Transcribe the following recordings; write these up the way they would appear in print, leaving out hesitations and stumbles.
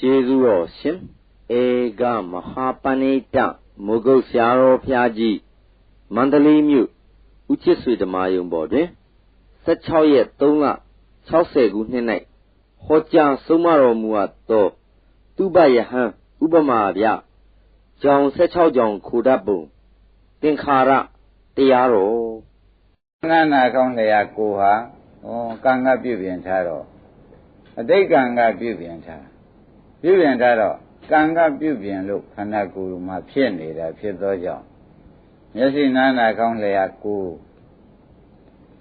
ကျေးဇူးတော်ရှင်ဧကမဟာပဏိတမိုးကုတ်ဆရာတော်ဘုရားကြီးမန္တလေးမြို့ဦးချစ်ဆွေဓမ္မယုံပေါ်တွင်16ရက်3လ60ခုနှစ်၌ဟောကြားဆုံးမတော်မူအပ်သောတုပယဟံဥပမာဗျကြောင်16ကြောင်ခိုတတ်ပုံသင်္ခါရတရားတော်ငါနာကောင်းလျာကိုဟာကံကပြုပြင်ထားတော့အတိတ်ကံကပြုပြင်ထားတော့ကံကပြုပြင်လို့ခန္ဓာကိုယ်မှာဖြစ်နေတာဖြစ်သောကြောင့်မျက်စိနာနာကောင်းလျာကို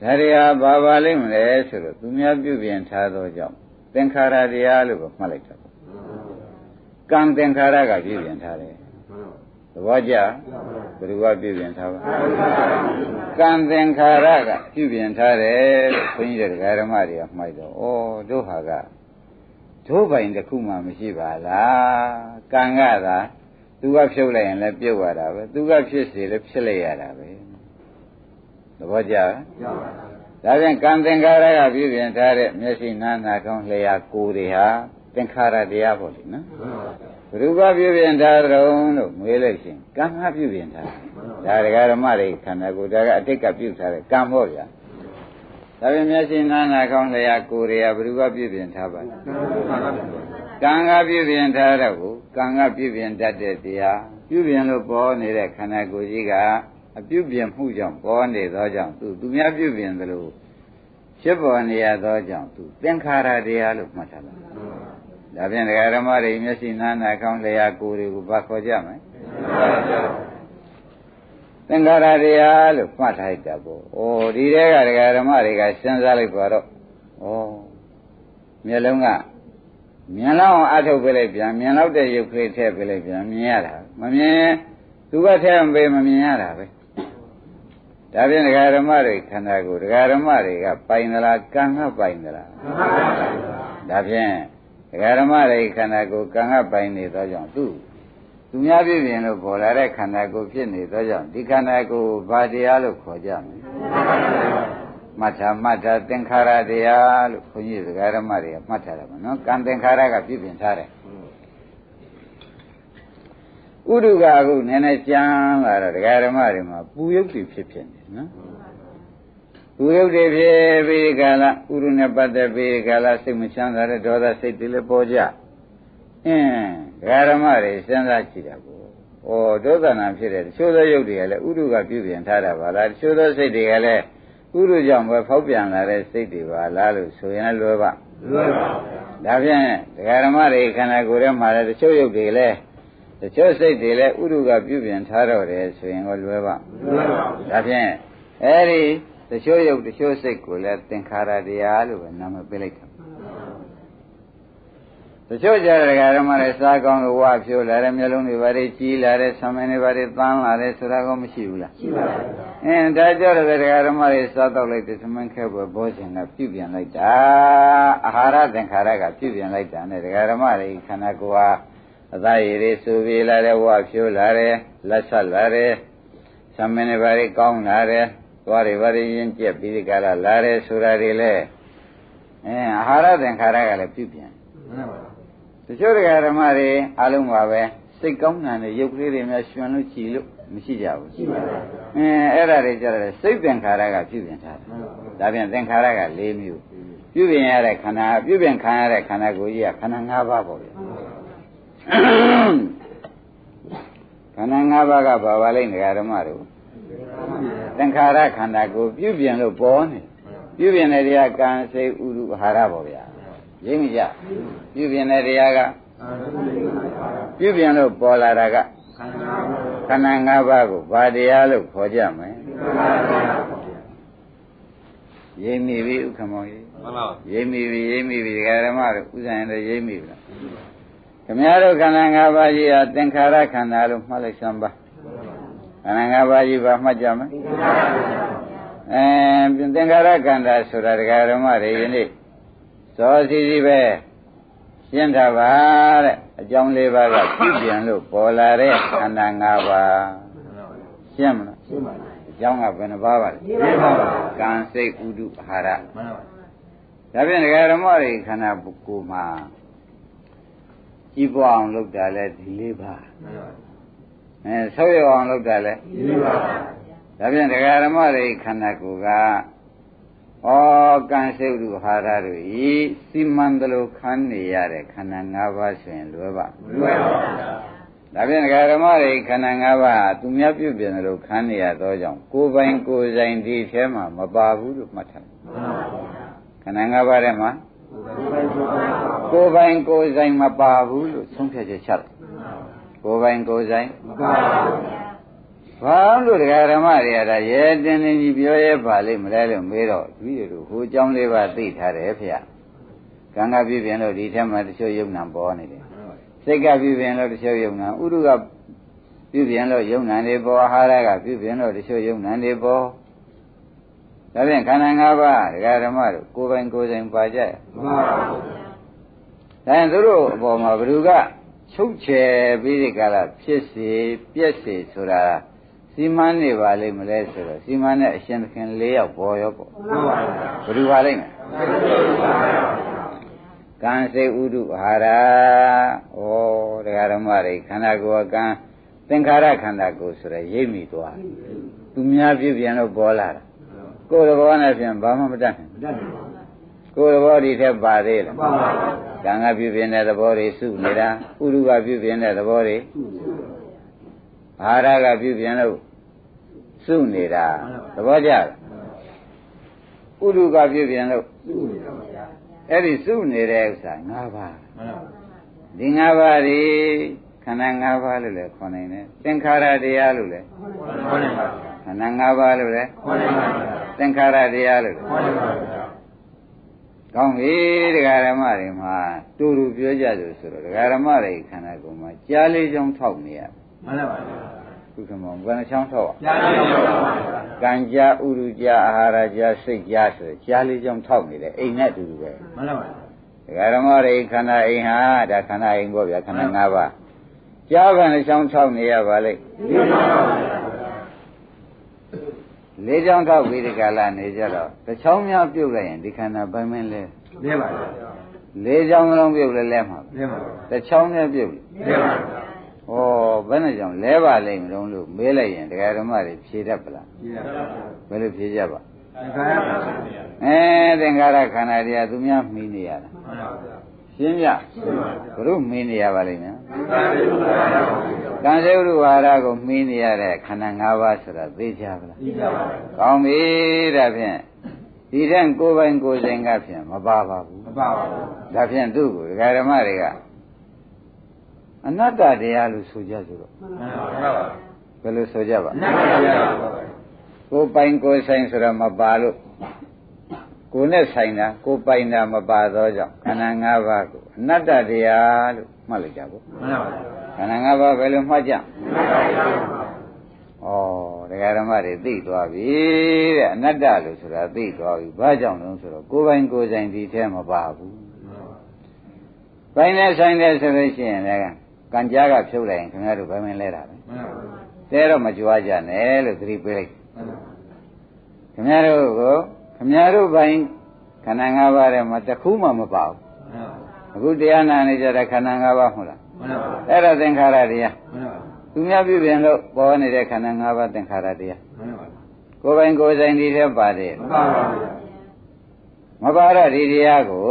ဒါရီဟာဘာပါလိမ့်မလဲဆိုတော့သူများပြုပြင်ထားသောကြောင့်သင်္ခါရတရားလို့ပဲမှတ်လိုက်တာကံသင်္ခါရကပြုပြင်ထားတယ်သဘောကျဘယ်သူကပြုပြင်ထားပါကံသင်္ခါရကပြုပြင်ထားတယ်လို့ခွန်ကြီးတဲ့ဓမ္မတွေကမှိုက်တော့ဩတို့ဟာကတို့ပိုင်တစ်ခုမှမရှိပါလားကံကသာသူကဖြုတ်လိုက်ရင်လည်းပြုတ်ရတာပဲသူကဖြစ်စေလည်းဖြစ်လိုက်ရတာပဲသဘောကျဒါပြန်ကံသင်္ခါရကပြုပြင်ထားတဲ့မျက်စိနားနာကောင်းလျှာကိုယ်တွေဟာသင်္ခါရတရားပေါ့လေနော်ဘယ်သူကပြုပြင်ထားကြုံလို့မေးလိုက်ရှင်ကံကပြုပြင်ထားဒါဒကာဓမ္မတွေခန္ဓာကိုယ်ဒါကအတိတ်ကပြုထားတဲ့ကံပေါ့ဗျာဒါပြန်မျက်စိနားနာကောင်းလျှာကိုယ်တွေကဘယ်သူကပြုပြင်ထားပါလဲကံကပြုပြင်ထားတော့ကိုကံကပြုပြင်တတ်တဲ့တရားပြုပြင်လို့ပေါ်နေတဲ့ခန္ဓာကိုယ်ကြီးကအပြုပြင်မှုကြောင့်ပေါ်နေသောကြောင့်သူများပြုပြင်သလိုဖြစ်ပေါ်နေရသောကြောင့်သူသင်္ခါရတရားလို့မှတ်ထားလိုက်ဒါဖြင့်ဒကာဓမ္မတွေမျက်စိနားနာကောင်းလျှာကိုယ်တွေကိုဘာခေါ်ကြမလဲသင်္ခါရတရားလို့မှတ်ထားလိုက်တာပေါ့။ဒီတဲကဒကာဓမ္မတွေကစဉ်းစားလိုက်ပါတော့မျက်လုံးကမြင်လောက်အောင်အထုတ်ပေးလိုက်ပြန်မြင်လောက်တဲ့ရုပ်ကလေးထည့်ပေးလိုက်ပြန်မြင်ရတာမမြင်သူကထည့်မပေးမမြင်ရတာပဲဒါဖြင့်ဒကာဓမ္မတွေခန္ဓာကိုယ်ဒကာဓမ္မတွေကပိုင်သလားကံကပိုင်သလားဒါဖြင့်ဒကာဓမ္မတွေခန္ဓာကိုယ်ကံကပိုင်နေသောကြောင့်သူများပြည့်ပြင်လို့ပေါ်လာတဲ့ခန္ဓာကိုယ်ဖြစ်နေသောကြောင့်ဒီခန္ဓာကိုယ်ဘာတရားလို့ခေါ်ကြမလဲမှတ်ထားသင်္ခါရတရားလို့ခွန်ကြီးဒကာဓမ္မတွေကမှတ်ထားတာပါနော်ကံသင်္ခါရကပြည့်ပြင်ထားတယ်ဥဒုကအခုနည်းနည်းကြမ်းလာတော့ဒကာဓမ္မတွေမှာပူရုပ်တွေဖြစ်နေနော်ပူရုပ်တွေဖြစ်ပြီးကာလဥဒုနဲ့ပတ်သက်ပြီးကာလစိတ်မချမ်းသာတဲ့ဒေါသစိတ်တွေလည်းပေါ်ကြဒကာဓမ္မတွေစဉ်းစားကြည့်တာကိုဒေါသနာဖြစ်တဲ့တချို့သောရုပ်တွေကလည်းဥဒုကပြုပြင်ထားတာပါလားတချို့သောစိတ်တွေကလည်းဥဒုကြောင့်ပဲဖောက်ပြန်လာတဲ့စိတ်တွေပါလားလို့ဆိုရင်လွယ်ပါဒါဖြင့်ဒကာဓမ္မတွေခန္ဓာကိုယ်ထဲမှာလည်းတချို့ရုပ်တွေလည်းတချို့စိတ်တွေလည်းဥဒုကပြုပြင်ထားတော့တယ်ဆိုရင်လွယ်ပါဒါဖြင့်အဲဒီတချို့ရုပ်တချို့စိတ်ကိုလည်းသင်္ခါရတရားလို့ပဲနာမည်ပေးလိုက်တာတချို့ကြတဲ့ဓမ္မတွေစားကောင်းလို့ဝါဖြိုးလာတယ်မျိုးလုံးတွေဘာတွေကြီးလာတယ်ဆံမင်းတွေဘာတွေသန်းလာတယ်ဆိုတာကောမရှိဘူးလားရှိပါဘူးဒါကြောင့်လည်းဓမ္မတွေစားတော့လိုက်တယ်ဆံမင်းခဲပွဲဘောဇင်ကပြုပြင်လိုက်တာအာဟာရသင်္ခါရကပြုပြင်လိုက်တာနဲ့ဓမ္မတွေခန္ဓာကိုယ်ဟာအသားရည်တွေစူပြေလာတယ်ဝါဖြိုးလာတယ်လက်ဆက်လာတယ်ဆံမင်းတွေဘာတွေကောင်းလာတယ်သွားတွေဘာတွေရင်ကျက်ပြီးဒီကလာလာတယ်ဆိုတာတွေလည်းအာဟာရသင်္ခါရကလည်းပြုပြင်တချို့ဓမ္မတွေအလုံးပါပဲစိတ်ကောင်းတဲ့ရုပ်ကလေးတွေများရှင်လို့ကြည်လို့မရှိကြဘူးရှိပါဘူးအဲ့ဒါတွေကြတယ်စိတ်သင်္ခါရကပြုပြင်ထားတယ်ဒါပြန်သင်္ခါရက၄မျိုးပြုပြင်ရတဲ့ခန္ဓာပြုပြင်ခံရတဲ့ခန္ဓာကိုယ်ကြီးကခန္ဓာ၅ပါးပေါ့ဗျာခန္ဓာ၅ပါးကဘာပါလိမ့်ဓမ္မတို့သင်္ခါရခန္ဓာကိုယ်ပြုပြင်လို့ပေါ်နေပြုပြင်တဲ့တရားကံစိတ်ဥဒုအာဟာရပေါ့ဗျာရိပ်မကြပြုပြင်တဲ့တရားကပြုပြင်လို့ပေါ်လာတာကခန္ဓာ၅ပါးကိုဘာတရားလို့ခေါ်ကြမလဲရိပ်မိပြီဥက္ကမောကြီးမှန်ပါဘူးရိပ်မိပြီဒကာဓမ္မတို့ဥစ္စာရင်လည်းရိပ်မိပြီလားခင်ဗျားတို့ခန္ဓာ၅ပါးကြီးဟာသင်္ခါရခန္ဓာလို့မှတ်လိုက်စမ်းပါခန္ဓာ၅ပါးကြီးဘာမှတ်ကြမလဲသင်္ခါရခန္ဓာဆိုတာဒကာဓမ္မတွေယနေ့သောစီစီပဲရှင်းတာပါတဲ့အကြောင်း၄ပါးကပြုပြင်လို့ပေါ်လာတဲ့ခန္ဓာ၅ပါးရှင်းမလားရှင်းပါပြီအကြောင်းကဘယ်နှပါးပါလဲ၄ပါးပါကံစိတ်ဥဒုအာဟာရမှန်ပါပါဒါဖြင့်ဒကာဓမ္မတွေခန္ဓာကိုယ်မှာ ကြီးပွားအောင်လုပ်တာလဲဒီ၄ပါးဆုပ်ရအောင်လုပ်တာလဲဒီ၄ပါးဒါဖြင့်တရားဓမ္မတွေခန္ဓာကိုယ်ကကံစိတ်ဥဟာရတို့ဤစီမံတယ်လို့ခန်းနေရတဲ့ခန္ဓာ၅ပါးဆိုရင်လွယ်ပါမလွယ်ပါဘူးဒါဖြင့်တရားဓမ္မတွေခန္ဓာ၅ပါးသူများပြုပြင်တယ်လို့ခန်းနေရသောကြောင့်ကိုယ်ပိုင်ကိုယ်ဆိုင်ဒီထဲမှာမပါဘူးလို့မှတ်ထားတယ်ခန္ဓာ၅ပါးထဲမှာကိုယ်ပိုင်ကိုယ်ဆိုင်မပါဘူးလို့ဆုံးဖြတ်ချက်ချတယ်ကိုယ်ပိုင်ကိုယ်ဆိုင်မပါဘူးဘာလို့တရားဓမ္မတွေကဒါရဲတင်းတင်းကြီးပြောရဲပါလိမ့်မလဲလို့မေးတော့ဒီလိုဟိုเจ้าလေးပါသိထားတယ်ဖေ။ကံကပြည့်ပြင်လို့ဒီထဲမှာတချို့ယုံနာပေါ်နေတယ်။စိတ်ကပြည့်ပြင်လို့တချို့ယုံနာဥဒုကပြည့်ပြင်လို့ယုံနာတွေပေါ်အာဟာရကပြည့်ပြင်လို့တချို့ယုံနာတွေပေါ်ဒါဖြင့်ခန္ဓာ၅ပါးတရားဓမ္မတို့ကိုယ်ပိုင်ကိုယ်ဆိုင်ပါကြရဲ့မှန်ပါဘူး။ဒါရင်သူတို့အပေါ်မှာဘ누구ကချုပ်ချယ်ပြီးဒီကလာဖြစ်စီပြက်စီဆိုတာစီမံနေပါလိမ့်မလဲဆိုတော့စီမံနဲ့အရှင်သခင်၄ယောက်ပေါ်ရောပေါ့မှန်ပါဘူးဘယ်လိုပါလိမ့်မယ်ကံစိတ်ဥဒုအာဟာရတရားဓမ္မတွေခန္ဓာကိုယ်ကံသင်္ခါရခန္ဓာကိုယ်ဆိုရရိပ်မိသွားသူများပြပြန်လို့ပေါ်လာတာကိုယ်သဘောနဲ့ပြန်ဘာမှမတတ်နိုင်ကိုယ်သဘောဒီထက်ပါသေးလားမှန်ပါဘူးကံကပြပြန်တဲ့သဘောတွေစုနေတာဥဒုကပြပြန်တဲ့သဘောတွေအာဟာရကပြပြန်လို့စုနေတာသဘောကျလားဥဒုကပြပြန်လို့အဲ့ဒီစုနေတဲ့ဥစ္စာ၅ပါးဒီ၅ပါးဒီခန္ဓာ၅ပါးလို့လည်းခေါ်နိုင်တယ်သင်္ခါရတရားလို့လည်းခေါ်နိုင်ပါဘူးခန္ဓာ၅ပါးလို့လည်းခေါ်နိုင်ပါဘူးသင်္ခါရတရားလို့လည်းခေါ်နိုင်ပါဘူးကောင်းပြီတရားဓမ္မတွေမှာတူတူပြောကြတယ်ဆိုတော့တရားဓမ္မတွေခန္ဓာကိုယ်မှာကြားလေးချောင်းထောက်နေရမှန်ပါပါခုကမှဘယ်နှချောင်းထောက်ကြားလေးချောင်းထောက်ကံကြားဥရုကြားအာဟာရကြားစိတ်ကြားဆိုကြားလေးချောင်းထောက်နေတယ်အိမ်နဲ့အတူတူပဲမှန်ပါပါတရားဓမ္မတွေခန္ဓာအိမ်ဟာဒါခန္ဓာအိမ်ပေါ့ဗျာခန္ဓာ၅ပါးကြားဘယ်နှချောင်းထောက်နေရပါလိမ့်၄ချောင်းထောက်ပြီးဒီကလာနေကြတော့တစ်ချောင်းများပြုတ်လိုက်ရင်ဒီခန္ဓာဘယ်မင်းလဲလဲပါဗျာ၄ချောင်းလုံးပြုတ်လဲမှာလဲပါတစ်ချောင်းနဲ့ပြုတ်လဲပါဘယ်နဲ့ကြောင့်လဲပါလိမ့်မလို့မေးလိုက်ရင်တရားဓမ္မတွေဖြေတတ်ပလားဖြေတတ်ပါဘူးဘယ်လိုဖြေကြပါသင်္ခါရခန္ဓာတရားသူများမှီနေရတာမှန်ပါဗျာရှင်းပြဘုရုမှီနေရပါလိမ့်မယ်ကံစေဥရဝါဒကိုမှီနေရတဲ့ခန္ဓာ၅ပါးဆိုတာသိကြပါလားသိကြပါဘူးကောင်းပြီဒါဖြင့်ဒီတဲ့ကိုယ်ပိုင်ကိုယ်ဆိုင်ကဖြင့်မပါပါဘူးမပါပါဘူးဒါဖြင့်သူ့ကိုဒကာဓမ္မတွေကအနတ္တတရားလို့ဆိုကြဆိုတော့မှန်ပါပါဘယ်လိုဆိုကြပါအနတ္တတရားကိုယ်ပိုင်ကိုယ်ဆိုင်ဆိုတာမပါလို့ကိုယ်နဲ့ဆိုင်တာကိုယ်ပိုင်တာမပါသောကြောင့်ခန္ဓာ၅ပါးကိုအနတ္တတရားလို့မှတ်လိုက်ကြပေါ့မှန်ပါပါခန္ဓာ၅ပါးဘယ်လိုမှတ်ကြတရားဓမ္မတွေသိသွားပြီတဲ့အနတ္တလို့ဆိုတာသိသွားပြီဘာကြောင့်လဲဆိုတော့ကိုယ်ပိုင်ကိုယ်ဆိုင်ဒီထဲမပါဘူးပိုင်နဲ့ဆိုင်တဲ့ဆိုလို့ရှိရင်လည်းကံကြားကဖြုတ်လိုက်ရင်ခင်ဗျားတို့ဘယ်မှလဲတာပဲမှန်ပါဘူးတဲတော့မကြွားကြနဲ့လို့သတိပေးလိုက်ခင်ဗျားတို့ကိုခင်ဗျားတို့ဘိုင်းခန္ဓာ၅ပါးထဲမှာတစ်ခုမှမပါဘူးအခုတရားနာနေကြတဲ့ခန္ဓာ၅ပါးမဟုတ်လားမှန်ပါဘူးအဲ့ဒါသင်္ခါရတရားမှန်ပါဘူးသူများပြုပြင်လို့ပေါ်နေတဲ့ခန္ဓာ၅ပါးသင်္ခါရတရားမှန်ပါဘူးကိုယ်ပိုင်ကိုယ်ဆိုင်ဒီထဲပါတယ်မပါပါဘူးမပါတော့ဒီတရားကို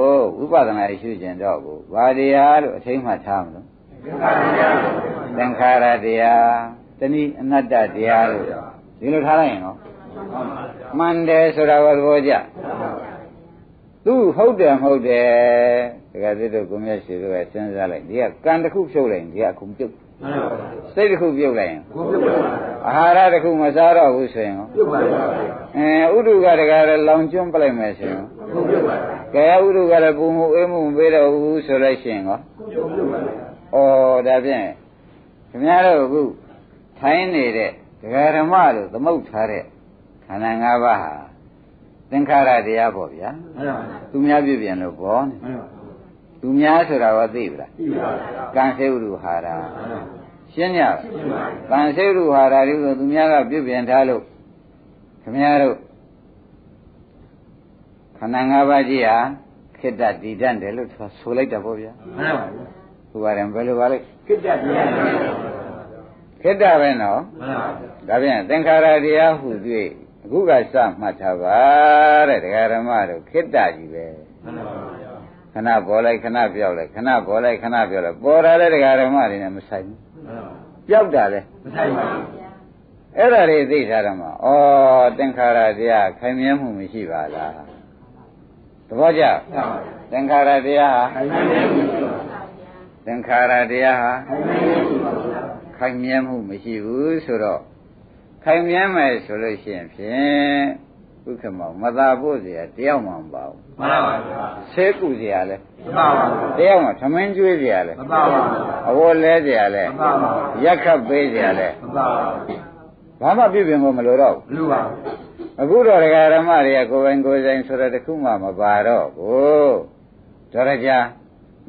ဥပဒနာရှုကျင်တော့ကိုဘာတရားလို့အထိမ့်မှထားမလို့သင်္ခါရတရားတနည်းအနတ္တတရားလို့ဒီလိုထားလိုက်ရင်နော်မှန်တယ်ဆိုတာကိုသဘောကျသူဟုတ်တယ်မဟုတ်တယ်တကယ်သစ်တို့ကိုမြတ်ရှိတို့ကစဉ်းစားလိုက်ဒီကကံတစ်ခုဖြုတ်လိုက်ရင်ဒီကအခုပြုတ်စိတ်တစ်ခုပြုတ်လိုက်ရင်အာဟာရတစ်ခုမစားတော့ဘူးဆိုရင်ပြုတ်ပါဥဒုကတကယ်လောင်ကျွန်းပလိုက်မယ်ဆိုရင်ပြုတ်ပါကဲဥဒုကလည်းပုံမှုအေးမှုမပေးတော့ဘူးဆိုလိုက်ရှင်ရောပြုတ်ပါဒါဖြင့်ခင်ဗျားတို့အခုထိုင်းနေတဲ့ဒကာဓမ္မတို့သမုတ်ထားတဲ့ခန္ဓာ၅ပါးဟာသင်္ခါရတရားပေါ့ဗျာသူများပြပြန်လို့ပေါ့သူများဆိုတာကသိပြီလားသိပါပါကံစေဥရဟာရရှင်းညကံစေဥရဟာရဒီဆိုသူများကပြပြန်ထားလို့ခင်ဗျားတို့ခန္ဓာ၅ပါးကြီးဟာခိတ္တတည်တတ်တယ်လို့ဆိုလိုက်တာပေါ့ဗျာမှန်ပါဘူး ဥပါရင်ဘယ်လိုပါလဲ ခိတ္တတရား ခိတ္တပဲနော်ဒါပြန်သင်္ခါရတရားဟု၍အခုကစမှတ်ထားပါတဲ့တရားဓမ္မတို့ခိတ္တကြီးပဲခဏပေါ်လိုက်ခဏပြောက်လိုက်ခဏပေါ်လိုက်ခဏပြောက်လိုက်ပေါ်တာလည်းတရားဓမ္မတွေနဲ့မဆိုင်ဘူးပြောက်တာလည်း မဆိုင်ပါဘူး အဲ့ဒါတွေသိထားတော့မှဩသင်္ခါရတရားခိုင်မြဲမှုမရှိပါလားသဘောကျသင်္ခါရတရားဟာသင်္ခါရတရားဟာခိုင်မြဲမှုမရှိဘူးဆိုတော့ခိုင်မြဲမယ်ဆိုလို့ရှိရင်ဖြင့်ဥက္ကမောမသာဖို့เสียတယောက်မှမပါဘူး မှန်ပါပါ ဆဲကုเสียလဲ မပါပါဘူး တယောက်မှသမင်းကျွေးเสียလဲ မပါပါဘူး အဝတ်လဲเสียလဲ မပါပါဘူး ရက်ခတ်ပေးเสียလဲ မပါပါဘူး ဘာမှပြုပြင်ဖို့မလိုတော့ဘူး မလိုပါဘူး အခုတော့ဒကာဓမ္မတွေကကိုယ်ပိုင်ကိုယ်ဆိုင်ဆိုတဲ့တခုမှမပါတော့ဘူးတော်ရကြ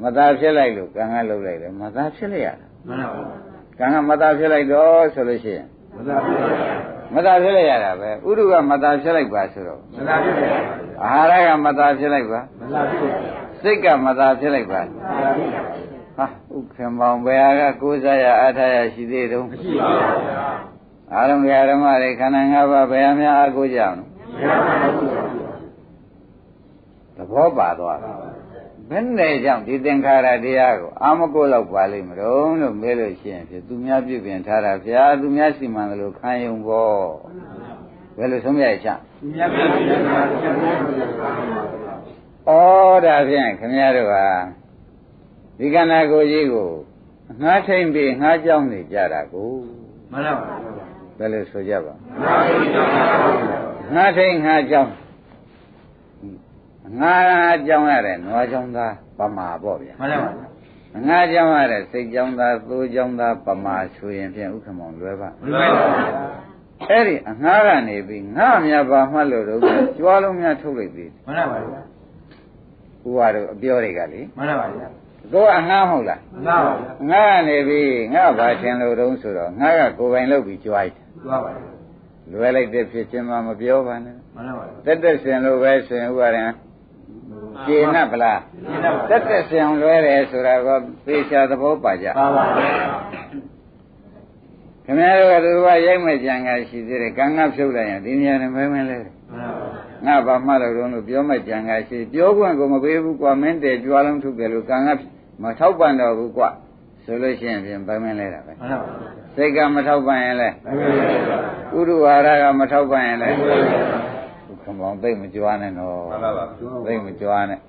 မသာဖြစ်လိုက်လို့ကံကလှုပ်လိုက်တယ်မသာဖြစ်လိုက်ရတာ မှန်ပါပါ ကံကမသာဖြစ်လိုက်တော့ဆိုလို့ရှိရင် မသာဖြစ်ပါဘူး မသာဖြစ်လိုက်ရတာပဲဥဒုကမသာဖြစ်လိုက်ပါဆိုတော့ မသာဖြစ်ပါဘူး အာဟာရကမသာဖြစ်လိုက်ပါ မသာဖြစ်ပါဘူး စိတ်ကမသာဖြစ်လိုက်ပါ မသာဖြစ်ပါဘူး ဟာဥက္ကမောင်ဘယ်ဟာကကိုးစားရအားထားရရှိသေးတုံး မရှိပါဘူးဗျာ အားလုံးဓမ္မတွေခန္ဓာ၅ပါးဘယ်ဟာများအားကိုးကြအောင် သဘောပါသွားတယ်ဘယ်နဲ့ကြောင့်ဒီသင်္ခါရတရားကိုအာမကိုလောက်ပါလိမ့်မလို့မေးလို့ရှိရင်ဖြစ်သူများပြုပြင်ထားတာဗျာသူများစီမံတယ်လို့ခံယုံပေါ့ဘယ်လိုဆုံးဖြတ်ချဩဒါဖြင့်ခင်ဗျားတို့ဟာဒီကန္နာကိုကြီးကိုငှားထိန်ပြီးငှားကြောင်းနေကြတာကို မှန်ပါပါ ဘယ်လိုဆိုကြပါငှားထိန်ငှားကြောင်းငါးကြောင်းရတဲ့နွားကြောင်းသားပမာပေါ့ဗျာ မှန်ပါပါ ငါးကြောင်းရတဲ့စိတ်ကြောင်းသားသိုးကြောင်းသားပမာဆိုရင်ဖြင့်ဥက္ကမောင်လွယ်ပါ မလွယ်ပါဘူး အဲ့ဒီအငှားကနေပြီးငါးမြပါမှတ်လို့တော့ကြွားလုံးများထုတ်လိုက်ပြီ မှန်ပါပါ ဥပါတို့အပြောတွေကလေ မှန်ပါပါ ကိုကအငှားမဟုတ်လား မှန်ပါပါ ငါးကနေပြီးငါးဘာထင်လို့တုံးဆိုတော့ငါးကကိုယ်ပိုင်လုပ်ပြီးကြွားလိုက် သွားပါဘူး လွယ်လိုက်တဲ့ဖြစ်ချင်းမှမပြောပါနဲ့ မှန်ပါပါ တက်တက်စင်လို့ပဲဆိုရင်ဥပါရင်ကျေနပ်ပလား ရှင်းတော့ပါ တက်တက်စင်လွဲတယ်ဆိုတာကသေချာသဘောပါကြ ပါပါ ခင်ဗျားတို့ကသူကရိုက်မဲ့ကြံကရှိသေးတယ်ကံကဖြုတ်လိုက်ရင်ဒီနေရာနဲ့မဲမဲလဲ မှန်ပါပါ ငါဘာမှလို့တော့ပြောမဲ့ကြံကရှိပြောခွင့်ကိုမပေးဘူးကွာမင်းတဲ့ကြွားလုံးထုတ်တယ်လို့ကံကမထောက်ပံ့တော့ဘူးကွာဆိုလို့ရှိရင်ပြင်မဲမဲလဲတာပဲ မှန်ပါပါ စိတ်ကမထောက်ပံ့ရင်လဲ မှန်ပါပါ ဥဒုဝါဒကမထောက်ပံ့ရင်လဲခမောင်သိမ့်မကြွားနဲ့တော့ မှန်ပါပါ သိမ့်မကြွားနဲ့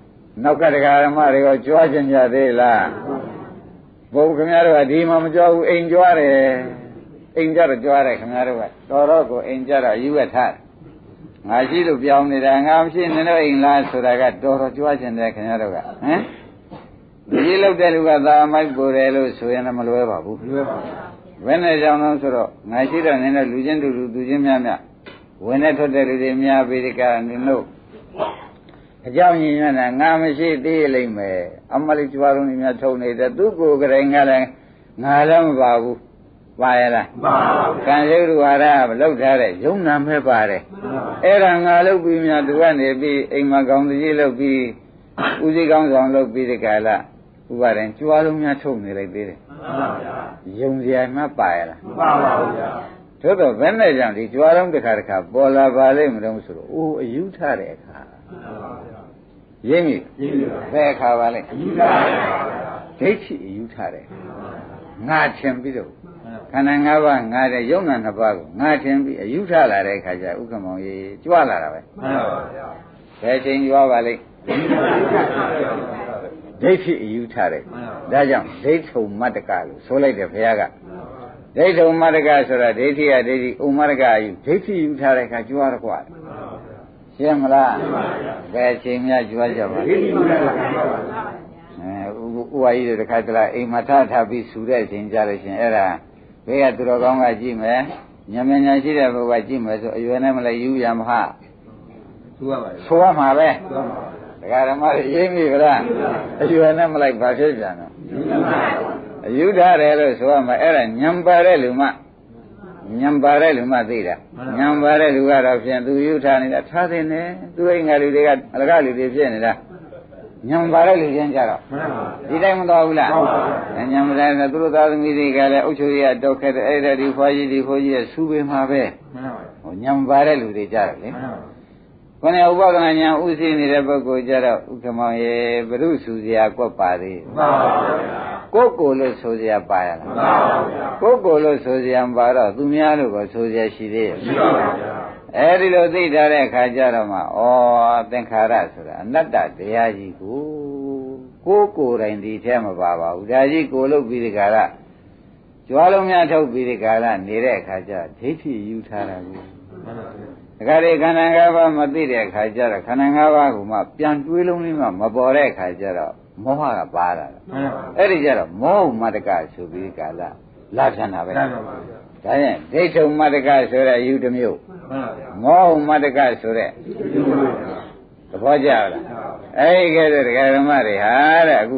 နောက်ကတရားဓမ္မတွေကကြွားခြင်းကြသေးလားဘုရားခင်ဗျားတို့ကဒီမှာမကြွားဘူးအိမ်ကြွားတယ်အိမ်ကြတော့ကြွားတယ်ခင်ဗျားတို့ကတော်တော့ကိုအိမ်ကြတော့ယူရထားငါရှိလို့ပြောင်းနေတာငါမရှိနေတော့အိမ်လားဆိုတာကတော်တော်ကြွားခြင်းတယ်ခင်ဗျားတို့ကဟမ်ဒီလောက်တဲ့လူကသာမိုက်ပူတယ်လို့ဆိုရင်လည်းမလွဲပါဘူး မလွယ်ပါဘူး ဘယ်နဲ့ကြောင့်လဲဆိုတော့ငါရှိတော့နင်းတော့လူချင်းတူလူသူချင်းများများဝင်နဲ့ထွက်တဲ့လူတွေများပြီးဒီကနင်တို့အကြောင်းရင်းနဲ့ငါမရှိသေးလိမ့်မယ်အမလေးကြွားလုံးကြီးများထုံနေတယ်သူကိုယ်ကလေးငါလည်းငါလည်းမပါဘူးပါရလား မှန်ပါပါ ကံရုပ်ဝါဒမလောက်ထားတဲ့ယုံနာမဲ့ပါတယ်အဲ့ဒါငါလုပ်ပြီးများသူကနေပြီးအိမ်မှာကောင်းကြီးလုပ်ပြီးဦးစီးကောင်းဆောင်လုပ်ပြီးဒီကလာဥပါရင်ကြွားလုံးများထုံနေလိုက်သေးတယ် မှန်ပါဗျာ ယုံစရာမှပါရလား မပါပါဘူးဗျာ သို့တော့ဘယ်နဲ့ကြောင့်ဒီကြွားလုံးတစ်ခါတစ်ခါပေါ်လာပါလိမ့်မလို့ဆိုတော့အိုးအယူထတဲ့အခါ မှန်ပါဗျာ ရင်းပြီ ရင်းပြီပါ ဘယ်အခါပါလဲ အယူသားပါဗျာ ဒိဋ္ဌိအယူထတဲ့ငါထင်ပြီးတော့ မှန်ပါ ခန္ဓာ၅ပါးငါတဲ့ယုံနာနှစ်ပါးကိုငါထင်ပြီးအယူထလာတဲ့အခါကျဥက္ကမောင်ကြီးကြွားလာတာပဲ မှန်ပါဗျာ ဘယ်ချိန်ကြွားပါလိမ့်ဒိဋ္ဌိအယူထတဲ့ဒါကြောင့်ဒိဋ္ဌုံမတ္တကလို့ဆိုလိုက်တယ်ဘုရားကဒိဋ္ဌုံမတ္တကဆိုတာဒိဋ္ဌိကဒိဋ္ဌိဥမတ္တကယူဒိဋ္ဌိယူထားတဲ့အခါကြွားတော့ကွာရှင်းမလားဘယ်ချိန်များကြွားကြပါလဲဥဝါကြီးတို့တခါတလားအိမ်မှာထားပြီးဆူတဲ့အချိန်ကြလို့ရှင်အဲ့ဒါဘေးကသူတော်ကောင်းကကြည့်မယ်ညမညာရှိတဲ့ဘုရားကြည့်မယ်ဆိုအရွယ်နဲ့မလဲယူရမဟာ သူရပါဗျာ ဆိုရမှာပဲ သူရပါ ဒကာဓမ္မတွေရေးမိကြလားအရွယ်နဲ့မလိုက်ဘာဖြစ်ပြန်တော့အယူထားတယ်လို့ဆိုရမှာအဲ့ဒါညံပါတဲ့လူမှညံပါတဲ့လူမှသိတာညံပါတဲ့လူကတော့ဖြင့်သူယူထားနေတာထားတဲ့နဲ့သူအိမ်ကလူတွေကအလကလူတွေဖြစ်နေတာ ညံပါတဲ့လူချင်းကြတော့ဒီတိုင်းမတော်ဘူးလားညံမတယ်သူတို့သားသမီးတွေကလည်းအုပ်ချုပ်ရတော့ခဲ့တဲ့အဲ့ဒါဒီဖွားကြီးဒီဖိုးကြီးရဲ့စူးပေးမှာပဲဟိုညံပါတဲ့လူတွေကြတယ်လေခொနဲ့ဥပဒနာညာဥသိနေတဲ့ပုဂ္ဂိုလ်ကြတော့ဥက္ကမောင်ရေဘုရုစုစရာကွက်ပါသေးကိုယ်ကိုလို့ဆိုစရာပါရလားကိုယ်ကိုလို့ဆိုစရာမပါတော့သူများလို့ကိုဆိုစရာရှိသေးရဲ့အဲဒီလိုသိထားတဲ့အခါကျတော့မှဩသင်္ခါရဆိုတာအနတ္တတရားကြီးကိုယ်တိုင်ဒီထဲမှာပါဘူးဒါကြီးကိုလို့ပြီးဒီကရကြွားလုံးများထုတ်ပြီးဒီကရနေတဲ့အခါကျဒိဋ္ဌိယူထားတာကိုဒါကြတဲ့ခန္ဓာ၅ပါးမသိတဲ့အခါကျတော့ခန္ဓာ၅ပါးကမှပြန်တွေးလုံးလေးမှမပေါ်တဲ့အခါကျတော့မောဟကပါလာတာအဲ့ဒီကျတော့မောဟမတ္တကဆိုပြီးကာလလာထန်တာပဲဒါရင်ဒိဋ္ဌုမတ္တကဆိုတဲ့အယူတစ်မျိုးမောဟမတ္တကဆိုတဲ့သဘောကျလားအဲ့ဒီကဲတဲ့ဒကာဓမ္မတွေဟာတဲ့အခု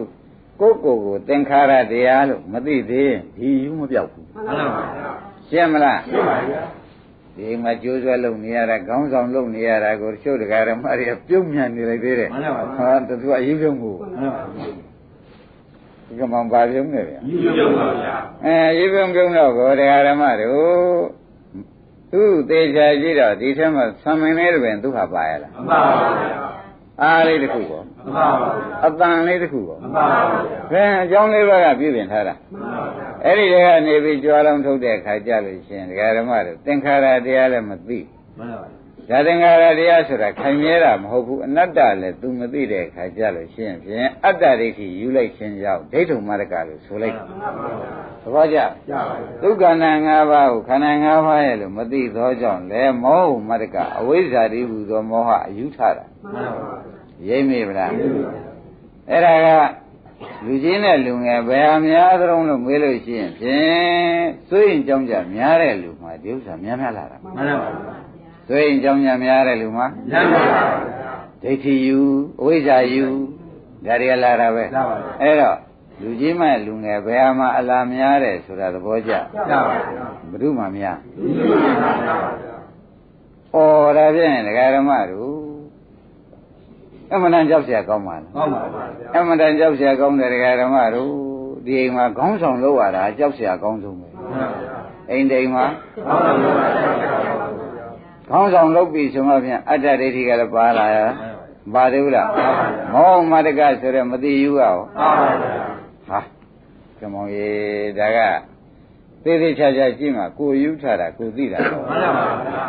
ကိုယ်သင်္ခါရတရားလို့မသိသေးရင်ဒီယူမပြောက်ဘူးရှင်းမလားရှင်းပါပြီဒီမှာကျိုးဆွဲလုပ်နေရတာခေါင်းဆောင်လုပ်နေရတာကိုတချို့တရားဓမ္မတွေကပြုံးမြန်နေလိုက်သေးတယ်ဟာသူကအယူပြုံးကိုဒီကမှဘာပြုံးနေလဲယူပြုံးပါဗျာယူပြုံးတော့ကိုတရားဓမ္မတို့သူသေးချာကြည့်တော့ဒီထဲမှာသံမင်းလေးတွေသူဟာပါရလားမပါဘူးဗျာအားလေးတစ်ခုပေါ့မပါဘူးအတန်လေးတစ်ခုပေါ့မပါဘူးဘယ်အကြောင်းလေးပါးကပြုပြင်ထားတာမပါဘူးအဲ့ဒီတည်းကနေပြီးကြွားလုံးထုတ်တဲ့ခါကြလို့ရှိရင်ဒကာဓမ္မတို့သင်္ခါရတရားလည်းမသိမှန်ပါဘူးဒါသင်္ခါရတရားဆိုတာခိုင်မြဲတာမဟုတ်ဘူးအနတ္တလည်း तू မသိတဲ့ခါကြလို့ရှိရင်ဖြင့်အတ္တဒိဋ္ဌိယူလိုက်ခြင်းကြောင့်ဒိဋ္ဌုမတ္တကလို့ဆိုလိုက်တာသဘောကျဒုက္ခနာ၅ပါးကိုခန္ဓာ၅ပါးရဲ့လို့မသိသောကြောင့်လည်းမောဟမတ္တကအဝိဇ္ဇာတိဟူသောမောဟအယူထားတာမှန်ပါဘူးရိပ်မိဗလားအဲ့ဒါကလူကြီးနဲ့လူငယ်ဘယ်ဟာများသလုံးလို့မေးလို့ရှိရင်ဖြင့်စိုးရင်ကြောင်းကြများတဲ့လူမှာဒီဥစ္စာများများလာတာမှန်ပါပါစိုးရင်ကြောင်းကြများတဲ့လူမှာများပါပါဒိဋ္ဌိယူအဝိဇ္ဇာယူဒါတွေလာတာပဲအဲ့တော့လူကြီးမှလူငယ်ဘယ်ဟာမှအလားများတယ်ဆိုတာသဘောကျပါပါဘုရုမှများဩဒါဖြင့်ဒကာဓမ္မတို့အမှန်တန်ကြောက်เสียကောင်းပါလားကောင်းပါပါဗျာအမှန်တန်ကြောက်เสียကောင်းတဲ့ဒကာဓမ္မတို့ဒီအိမ်မှာခေါင်းဆောင်လုပ်ရတာကြောက်เสียကောင်းဆုံးပဲမှန်ပါဗျာအိမ်တိမ်မှာခေါင်းဆောင်လုပ်ပြီးဆိုမှပြန်အတ္တဒိဋ္ဌိကလည်းပါလာရပါသေးဘူးလားမောဟမတ္တကဆိုတဲ့မသိယူရအောင်မှန်ပါဗျာဟာကမောင်ရေဒါကသေးသေးချာချာကြည့်မှကိုယူထတာကိုသိတာမှန်ပါဗျာ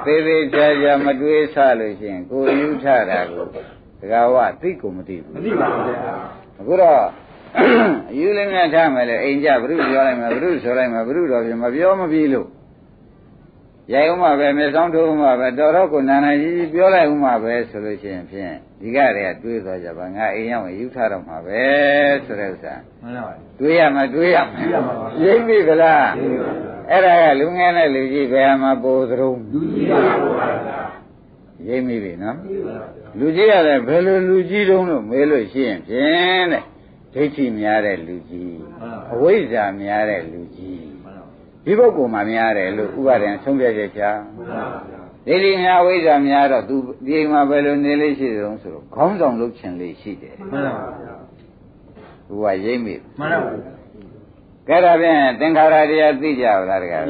သေးသေးချာချာမတွေးဆလို့ရှိရင်ကိုယူထတာကိုဒကာဝသိကိုမသိဘူးမသိပါဘူးဗျာအခုတော့အယူလေးများထားမယ်လေအိမ်ကြဘုရုပြောလိုက်မယ်ဘုရုဆိုလိုက်မယ်ဘုရုတော်ပြမပြောမပြီးလို့ရိုက်ဥမှာပဲမျက်စောင်းထိုးဥမှာပဲတော်တော့ကိုနာနာကြီးပြောလိုက်ဥမှာပဲဆိုလို့ရှိရင်ဖြင့်ဒီကတည်းကတွေးသွားကြပါငါအိမ်ရောက်ရင်ယူထားတော့မှာပဲဆိုတဲ့ဥစ္စာမှန်ပါပါတွေးရမှာရိပ်ပြီဗလားအဲ့ဒါကလူငယ်နဲ့လူကြီးဘယ်မှာပိုသရုံလူကြီးပါပါရိပ်မိပြီနော်လူကြီးရတယ်ဘယ်လိုလူကြီးတုံးလို့မေးလို့ရှိရင်ဖြင့်တဲ့ဒိဋ္ဌိများတဲ့လူကြီးအဝိဇ္ဇာများတဲ့လူကြီးဒီပုဂ္ဂိုလ်မှများတယ်လို့ဥပါဒံဆုံးဖြတ်ချက်ချာဒိဋ္ဌိများအဝိဇ္ဇာများတော့သူဒီမှာဘယ်လိုနေလေးရှိတုံးဆိုတော့ခေါင်းဆောင်လုပ်ခြင်းလေးရှိတယ်မှန်ပါဗျာသူကရိပ်မိမှန်ပါဗျာကဲဒါဖြင့်သင်္ခါရတရားသိကြပါလားတကား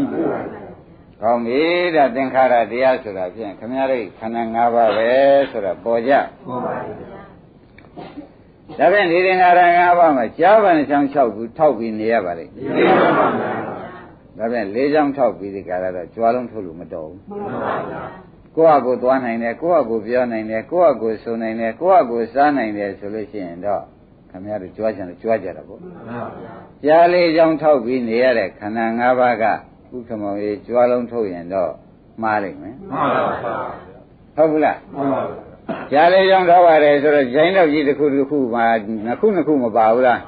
ကောင်းပြီဒါသင်္ခါရတရားဆိုတာဖြင့်ခမည်းတော်ခန္ဓာ၅ပါးပဲဆိုတာပေါ်ကြပေါ်ပါဘူးဒါဖြင့်ဒီသင်္ခါရ၅ပါးမှာကြားပါနဲ့ချောင်း6ခုထောက်ပြီးနေရပါလိမ့်ဒါဖြင့်၄ချောင်းထောက်ပြီးဒီကရတော့ကြွားလုံးထုတ်လို့မတော်ဘူးကိုယ့်အကိုသွားနိုင်တယ်ကိုယ့်အကိုပြောနိုင်တယ်ကိုယ့်အကိုဆိုနိုင်တယ်ကိုယ့်အကိုစားနိုင်တယ်ဆိုလို့ရှိရင်တော့ခမည်းတော်ကြွားချင်တယ်ကြွားကြတာပေါ့ကြား၄ချောင်းထောက်ပြီးနေရတဲ့ခန္ဓာ၅ပါးကဥက္ကမောင်ကြီးကြွားလုံးထုတ်ရင်တော့မှားလိမ့်မယ်မှန်ပါပါဟုတ်ဘူးလားမှန်ပါပါကြားလေးကြောင့်ထောက်ရတယ်ဆိုတော့ဂျိုင်းတော့ကြီးတစ်ခုမှာနှစ်ခုမပါဘူးလား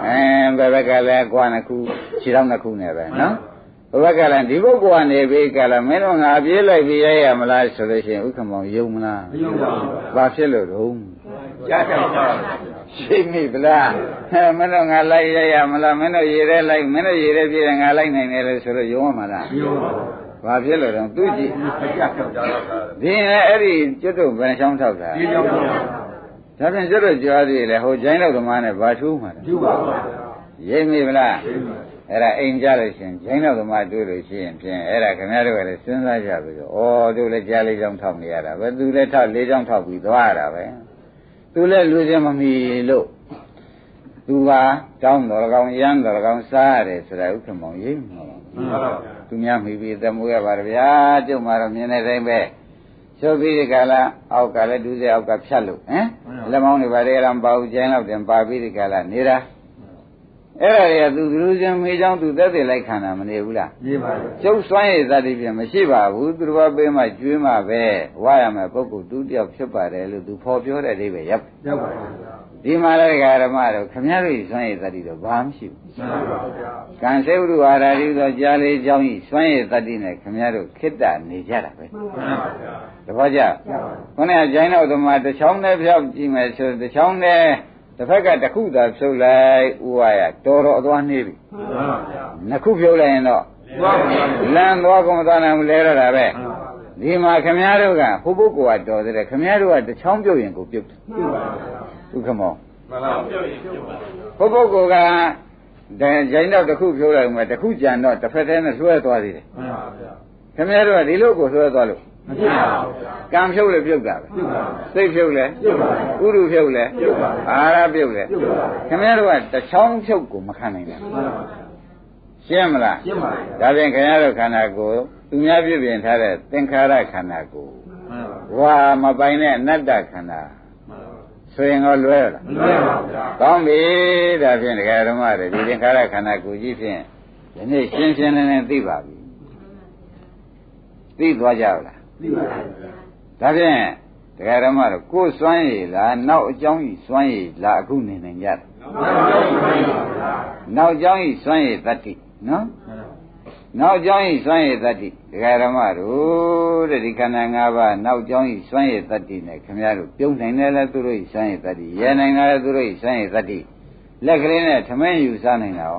မှန်ပါပါဘယ်ဘက်ကလဲကွာနှစ်ခုခြေထောက်နှစ်ခုနဲ့ပဲနော်ဘယ်ဘက်ကလဲဒီပုဂ္ဂိုလ်ကနေပြီးကလည်းမင်းတို့ငါပြေးလိုက်ပြီးရရမလားဆိုလို့ရှိရင်ဥက္ကမောင်ယုံမလားမယုံပါဘူးဘာဖြစ်လို့တော့ကြားကြပါရှိမိဗလားမင်းတို့ငါလိုက်ရရမလားမင်းတို့ရေထဲလိုက်မင်းတို့ရေထဲပြေးတယ်ငါလိုက်နိုင်တယ်လို့ဆိုတော့ယုံရမှာလားမယုံပါဘူးဘာဖြစ်လို့တော့သူကြည့်ဒီအဲ့ဒီကျွတ်တို့ဘယ်နှချောင်းထောက်တာဒီချောင်းထောက် ဒါဖြင့်ကျွတ်ကြွားသေးလေဟိုကျိုင်းတော့သမားနဲ့ဘာထူးမှာလဲ ကျူပါပါဗျာ ရိပ်မိဗလား ကျူပါ အဲ့ဒါအိမ်ကြလို့ရှိရင်ကျိုင်းတော့သမားတွေ့လို့ရှိရင်ဖြင့်အဲ့ဒါခင်ဗျားတို့ကလည်းစဉ်းစားကြပြီတော့ဩတို့လည်းကြားလေးချောင်းထောက်နေရတာပဲသူလည်းထောက်လေးချောင်းထောက်ပြီးသွားရတာပဲသူလည်းလူချင်းမမီလို့သူကတောင်းတော်ကောင်ရမ်းတော်ကောင်စားရတယ်ဆိုတာဥက္ကမောင်ရိပ်မှာ မှန်ပါဗျာ သူများမိပြီးသမုရပါဗျာကျုပ်မှာတော့မြင်တဲ့တိုင်းပဲရှုပ်ပြီးဒီကလာအောက်ကလည်းဒုစရအောက်ကဖြတ်လို့ဟမ်လက်မောင်းတွေပါတယ်လားမပါဘူးကျင်းတော့တင်ပါပြီးဒီကလာနေတာအဲ့ဒါတွေကသူလူချင်းမိချောင်းသူသက်သက်လိုက်ခံတာမနေဘူးလား ရေးပါဗျာ ကျုပ်စွမ်းရည်သတ္တိပြန်မရှိပါဘူးသူတော်ပေးမှကျွေးမှပဲဝါရမယ်ပုဂ္ဂိုလ်တူတယောက်ဖြစ်ပါတယ်လို့သူဖော်ပြောတဲ့အဓိပ္ပာယ်ရပ် ရောက်ပါဗျာ ဒီမှာလည်းဓမ္မတို့ခမည်းတော်စွမ်းရည်သတ္တိတော့ဘာမှမရှိဘူး မှန်ပါဗျာ ကံစေဝရုဟာရာတိသောကြားလေးကြောင်းဤစွမ်းရည်တတ္တိနဲ့ခင်ဗျားတို့ခိတ္တနေကြတာပဲ မှန်ပါဗျာ တပည့်ကြခုနကကျိုင်းတော်သမားတစ်ချောင်းနဲ့ဖြောက်ကြည့်မယ်ဆိုတစ်ချောင်းနဲ့တစ်ဖက်ကတစ်ခုသာဖြုတ်လိုက်ဥဝါရတော်တော်အသွားနှေးပြီ မှန်ပါဗျာ နှစ်ခုဖြုတ်လိုက်ရင်တော့ သွားပါဗျာ လမ်းသွားကုန်သွားနိုင်မလဲတော့တာပဲ မှန်ပါဗျာ ဒီမှာခင်ဗျားတို့ကဟိုပုဂ္ဂိုလ်ကတော်တယ်ခင်ဗျားတို့ကတစ်ချောင်းပြုတ်ရင်ကိုပြုတ်တယ် ကျူပါဗျာ ဥက္ကမော မှန်ပါဗျာကျူပါဗျာ ဟိုပုဂ္ဂိုလ်ကကျိုင်းတော့တစ်ခုဖြုတ်လိုက်မှတစ်ခုကြံတော့တစ်ဖက်တည်းနဲ့လွှဲသွားသေးတယ် မှန်ပါဗျာ ခင်ဗျားတို့ကဒီလိုကိုလွှဲသွားလို့ မကျူပါဘူးဗျာ ကံဖြုတ်လည်းပြုတ်တာပဲ ကျူပါ စိတ်ဖြုတ်လည်း ကျူပါ ဥရုဖြုတ်လည်း ကျူပါ အာရပြုတ်လည်း ကျူပါ ခင်ဗျားတို့ကတစ်ချောင်းဖြုတ်ကိုမခံနိုင်ဘူး မှန်ပါဗျာ ရှင်းမလား ရှင်းပါဗျာ ဒါဖြင့်ခင်ဗျားတို့ခန္ဓာကိုယ်သူများပြပြင်ထားတဲ့သင်္ခါရခန္ဓာကိုယ် မှန်ပါ ဝါမပိုင်တဲ့အနတ္တခန္ဓာ မှန်ပါ ဆိုရင်တော့လွဲလား မလွယ်ပါဗျာ ကောင်းပြီဒါဖြင့်ဒကာဓမ္မတွေဒီသင်္ခါရခန္ဓာကိုယ်ကြီးဖြင့်ဒီနေ့ရှင်းရှင်းလင်းလင်းသိပါပြီသိသွားကြလား သိပါဗျာ ဒါဖြင့်ဒကာဓမ္မတို့ကိုယ်စွမ်းရည်လားနောက်အကြောင်းဤစွမ်းရည်လားအခုနေနိုင်ကြတယ် နောက်ကြောင်းပါဗျာနောက်အကြောင်းဤစွမ်းရည်တတ္တိနော်နောက်အကြောင်းဤစွမ်းရည်တတ္တိဒကာဓမ္မတို့တဲ့ဒီခန္ဓာ၅ပါးနောက်အကြောင်းဤစွမ်းရည်တတ္တိနဲ့ခင်ဗျားတို့ပြုံးနိုင်တယ်လဲသူတို့ဤစွမ်းရည်တတ္တိရဲနိုင်တယ်လဲသူတို့ဤစွမ်းရည်တတ္တိလက်ကလေးနဲ့ထမင်းယူစားနိုင်တာရော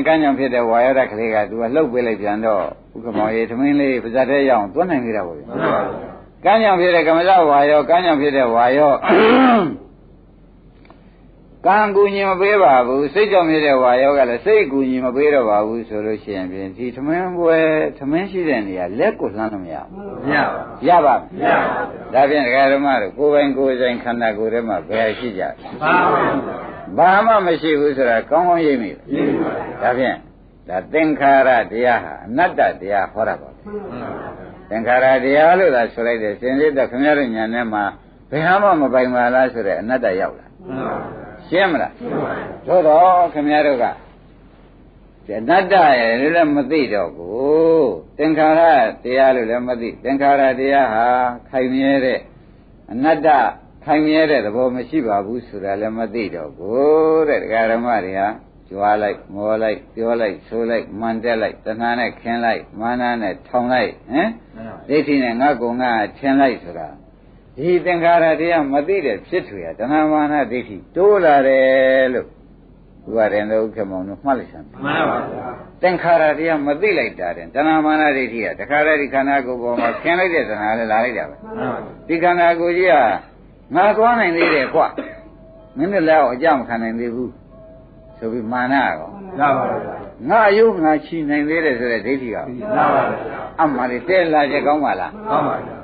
ကမ်းကြောင်ဖြစ်တဲ့ဝါရဒကလေးကသူကလှုပ်ပေးလိုက်ပြန်တော့ဥက္ကမောင်ရေထမင်းလေးပါဇက်တဲ့ရအောင်သွန်းနိုင်သေးတာပေါ့ဗျာ မှန်ပါဗျာ ကမ်းကြောင်ဖြစ်တဲ့ကမလဝါရောကမ်းကြောင်ဖြစ်တဲ့ဝါရောကံကူညီမပေးပါဘူးစိတ်ကြောင့်ဖြစ်တဲ့ဝါရောကလည်းစိတ်ကူညီမပေးတော့ပါဘူးဆိုလို့ရှိရင်ဖြင့်ဒီထမင်းပွဲထမင်းရှိတဲ့နေရာလက်ကိုလှမ်းလို့မရဘူး မရပါ ရပါ့မ ဘူးမရပါဘူး ဒါဖြင့်ဒကာဓမ္မတို့ကိုယ်ပိုင်ကိုယ်ဆိုင်ခန္ဓာကိုယ်ထဲမှာဘယ်ရှိကြလဲ ပါပါဗျာ ဘာမှမရှိဘူးဆိုတာကောင်းကောင်းရိပ်မိတယ် ရေးပါဗျာ ဒါဖြင့်ဒါသင်္ခါရတရားဟာအနတ္တတရားဟောတာပါ မှန်ပါဗျာ သင်္ခါရတရားလို့သာဆိုလိုက်တယ်စင်စစ်တော့ခင်ဗျားတို့ညာထဲမှာဘယ်ဟာမှမပိုင်ပါလားဆိုတဲ့အနတ္တရောက်လာ မှန်ပါဗျာ ရှင်းမလား ရှင်းပါဗျာ သို့တော့ခင်ဗျားတို့ကဒီအနတ္တရဲ့လည်းမသိတော့ဘူးသင်္ခါရတရားလို့လည်းမသိသင်္ခါရတရားဟာခိုင်မြဲတဲ့အနတ္တခိုင်မြဲတဲ့သဘောမရှိပါဘူးဆိုတာလည်းမသိတော့ဘူးတဲ့ဒကာဓမ္မတွေဟာကြွားလိုက်မောလိုက်ပြောလိုက်ဆိုလိုက်မှန်တက်လိုက်တဏှာနဲ့ခင်းလိုက်မာနနဲ့ထောင်လိုက်ဟမ်ဒိဋ္ဌိနဲ့ငါကုံငါထင်လိုက်ဆိုတာဒီသင်္ခါရတရားမသိတဲ့ဖြစ်ထွေဟာတဏှာမာနဒိဋ္ဌိတိုးလာတယ်လို့ဘုရားရင်တို့ခေမောင်တို့မှတ်လိုက်စမ်း မှန်ပါဗျာ သင်္ခါရတရားမသိလိုက်တာတဲ့တဏှာမာနဒိဋ္ဌိကတခါတည်းဒီခန္ဓာကိုယ်ပေါ်မှာခင်းလိုက်တဲ့တဏှာလည်းလာလိုက်တာပဲ မှန်ပါဗျာ ဒီခန္ဓာကိုယ်ကြီးကငါသွားနိုင်သေးတယ်ကွမင်းတို့လည်းအကြောင်းမခံနိုင်သေးဘူးဆိုပြီးမာနကော ရပါဗျာ ငါအယုငါချီနိုင်သေးတယ်ဆိုတဲ့ဒိဋ္ဌိက ရပါဗျာ အမှန်တည်းတဲလာချက်ကောင်းပါလား ကောင်းပါဗျာ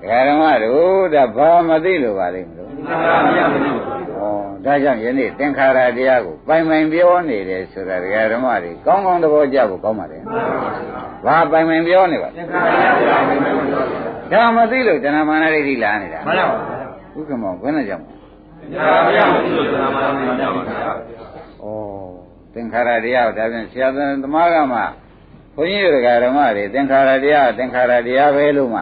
ဒကာဓမ္မတို့ဒါဘာမသိလို့ပါလိမ့်မလို့ မှန်ပါဗျာ ဩဒါကြောင့်ယနေ့သင်္ခါရတရားကိုပိုင်ပိုင်ပြောနေတယ်ဆိုတာဒကာဓမ္မတွေကောင်းကောင်းသဘောကျဖို့ကောင်းပါတယ်ဘာပိုင်ပိုင်ပြောနေပါ သင်္ခါရတရားပဲပြောတယ် ဒါမသိလို့တဏှာမာနဒိဋ္ဌိလာနေတာ မှန်ပါဗျာ ဥက္ကမောဘယ်နဲ့ကြောင့် သင်္ခါရတရားကိုသိလို့သံဃာမနာပါဗျာ သင်္ခါရတရားဒါဖြင့်ဆရာသမားကမှဘုန်းကြီးတို့ဓမ္မတွေသင်္ခါရတရားသင်္ခါရတရားပဲလို့မှ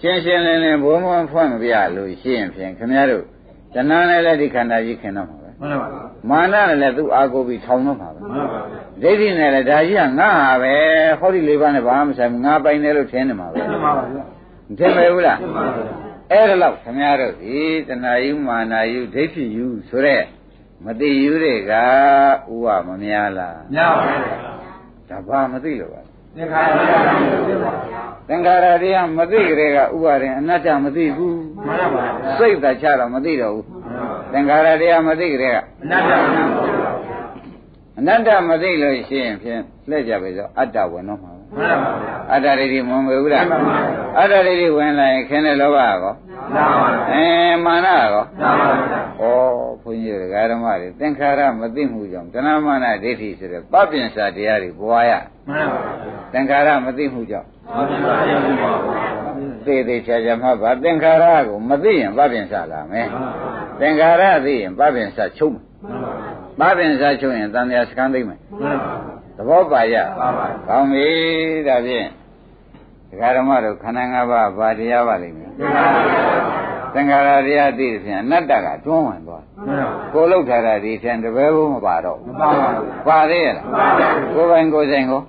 ရှင်းရှင်းလင်းလင်းဘုံဘုံဖွင့်မပြလို့ရှင်းဖြင့်ခင်ဗျားတို့တဏှာနဲ့လည်းဒီခန္ဓာကြီးခင်တော့မှာပဲ မှန်ပါဗျာ မာနနဲ့လည်းသူ့အာကိုပြီးထောင်တော့မှာပဲ မှန်ပါဗျာ ဒိဋ္ဌိနဲ့လည်းဒါကြီးကငါဟာပဲဟောဒီလေးပါးနဲ့ဘာမှမဆိုင်ဘူးငါပိုင်တယ်လို့ထင်နေမှာပဲ မှန်ပါဗျာ မထင်ပဲဘူးလား မှန်ပါဗျာ အဲ့ဒါလောက်ခင်ဗျားတို့ဒီတဏှာယူမာနာယူဒိဋ္ဌိယူဆိုတဲ့မသိယူတွေကဥဝမများလား ညပါဗျာ ဒါဘာမသိလို့ပါ သင်္ခါရတရားကိုသိပါဗျာ သင်္ခါရတရားမသိကြတဲ့ကဥပါရင်အနတ္တမသိဘူး မှ မှန်ပါပါစိတ်သာချတော့မသိတော့ဘူးသင်္ခါရတရားမသိကြတဲ့ကအနတ္တမသိလို့ရှိရင်ဖြင့်လှည့်ကြပဲဆိုအတ္တဝင်တော့မှာမှန်ပါပါအတ္တရိတိဝင်ဘူးလားအတ္တရိတိဝင်လာရင်ခင်းတဲ့လောဘကောမာနကောဘုန်းကြီးတွေကဓမ္မတွေသင်္ခါရမသိမှုကြောင့်တဏမာနဒိဋ္ဌိဆိုတဲ့ပပင်္စာတရားတွေပွားရမှန်ပါပါသင်္ခါရမသိမှုကြောင့်သေးသေးချာချာမှတ်ပါသင်္ခါရကိုမသိရင်ပပင်္စာလာမယ်သင်္ခါရသိရင်ပပင်္စာချုပ်မယ်ပပင်္စာချုပ်ရင်တန်တရားစကံသိမ့်မယ်သဘောပါရကောင်းပြီဒါဖြင့်ဒကာဓမ္မတို့ခန္ဓာ၅ပါးဘာတရားပါလိမ့်မယ်သင်္ခါရတရားသိဖြင့်အနတ္တကတွန်းဝင်သွားကိုလှုပ်ထားတာဒီထင်တပည့်ဘုမပါတော့ပါသေးရဲ့လားကိုယ်ပိုင်ကိုယ်ဆိုင်ကို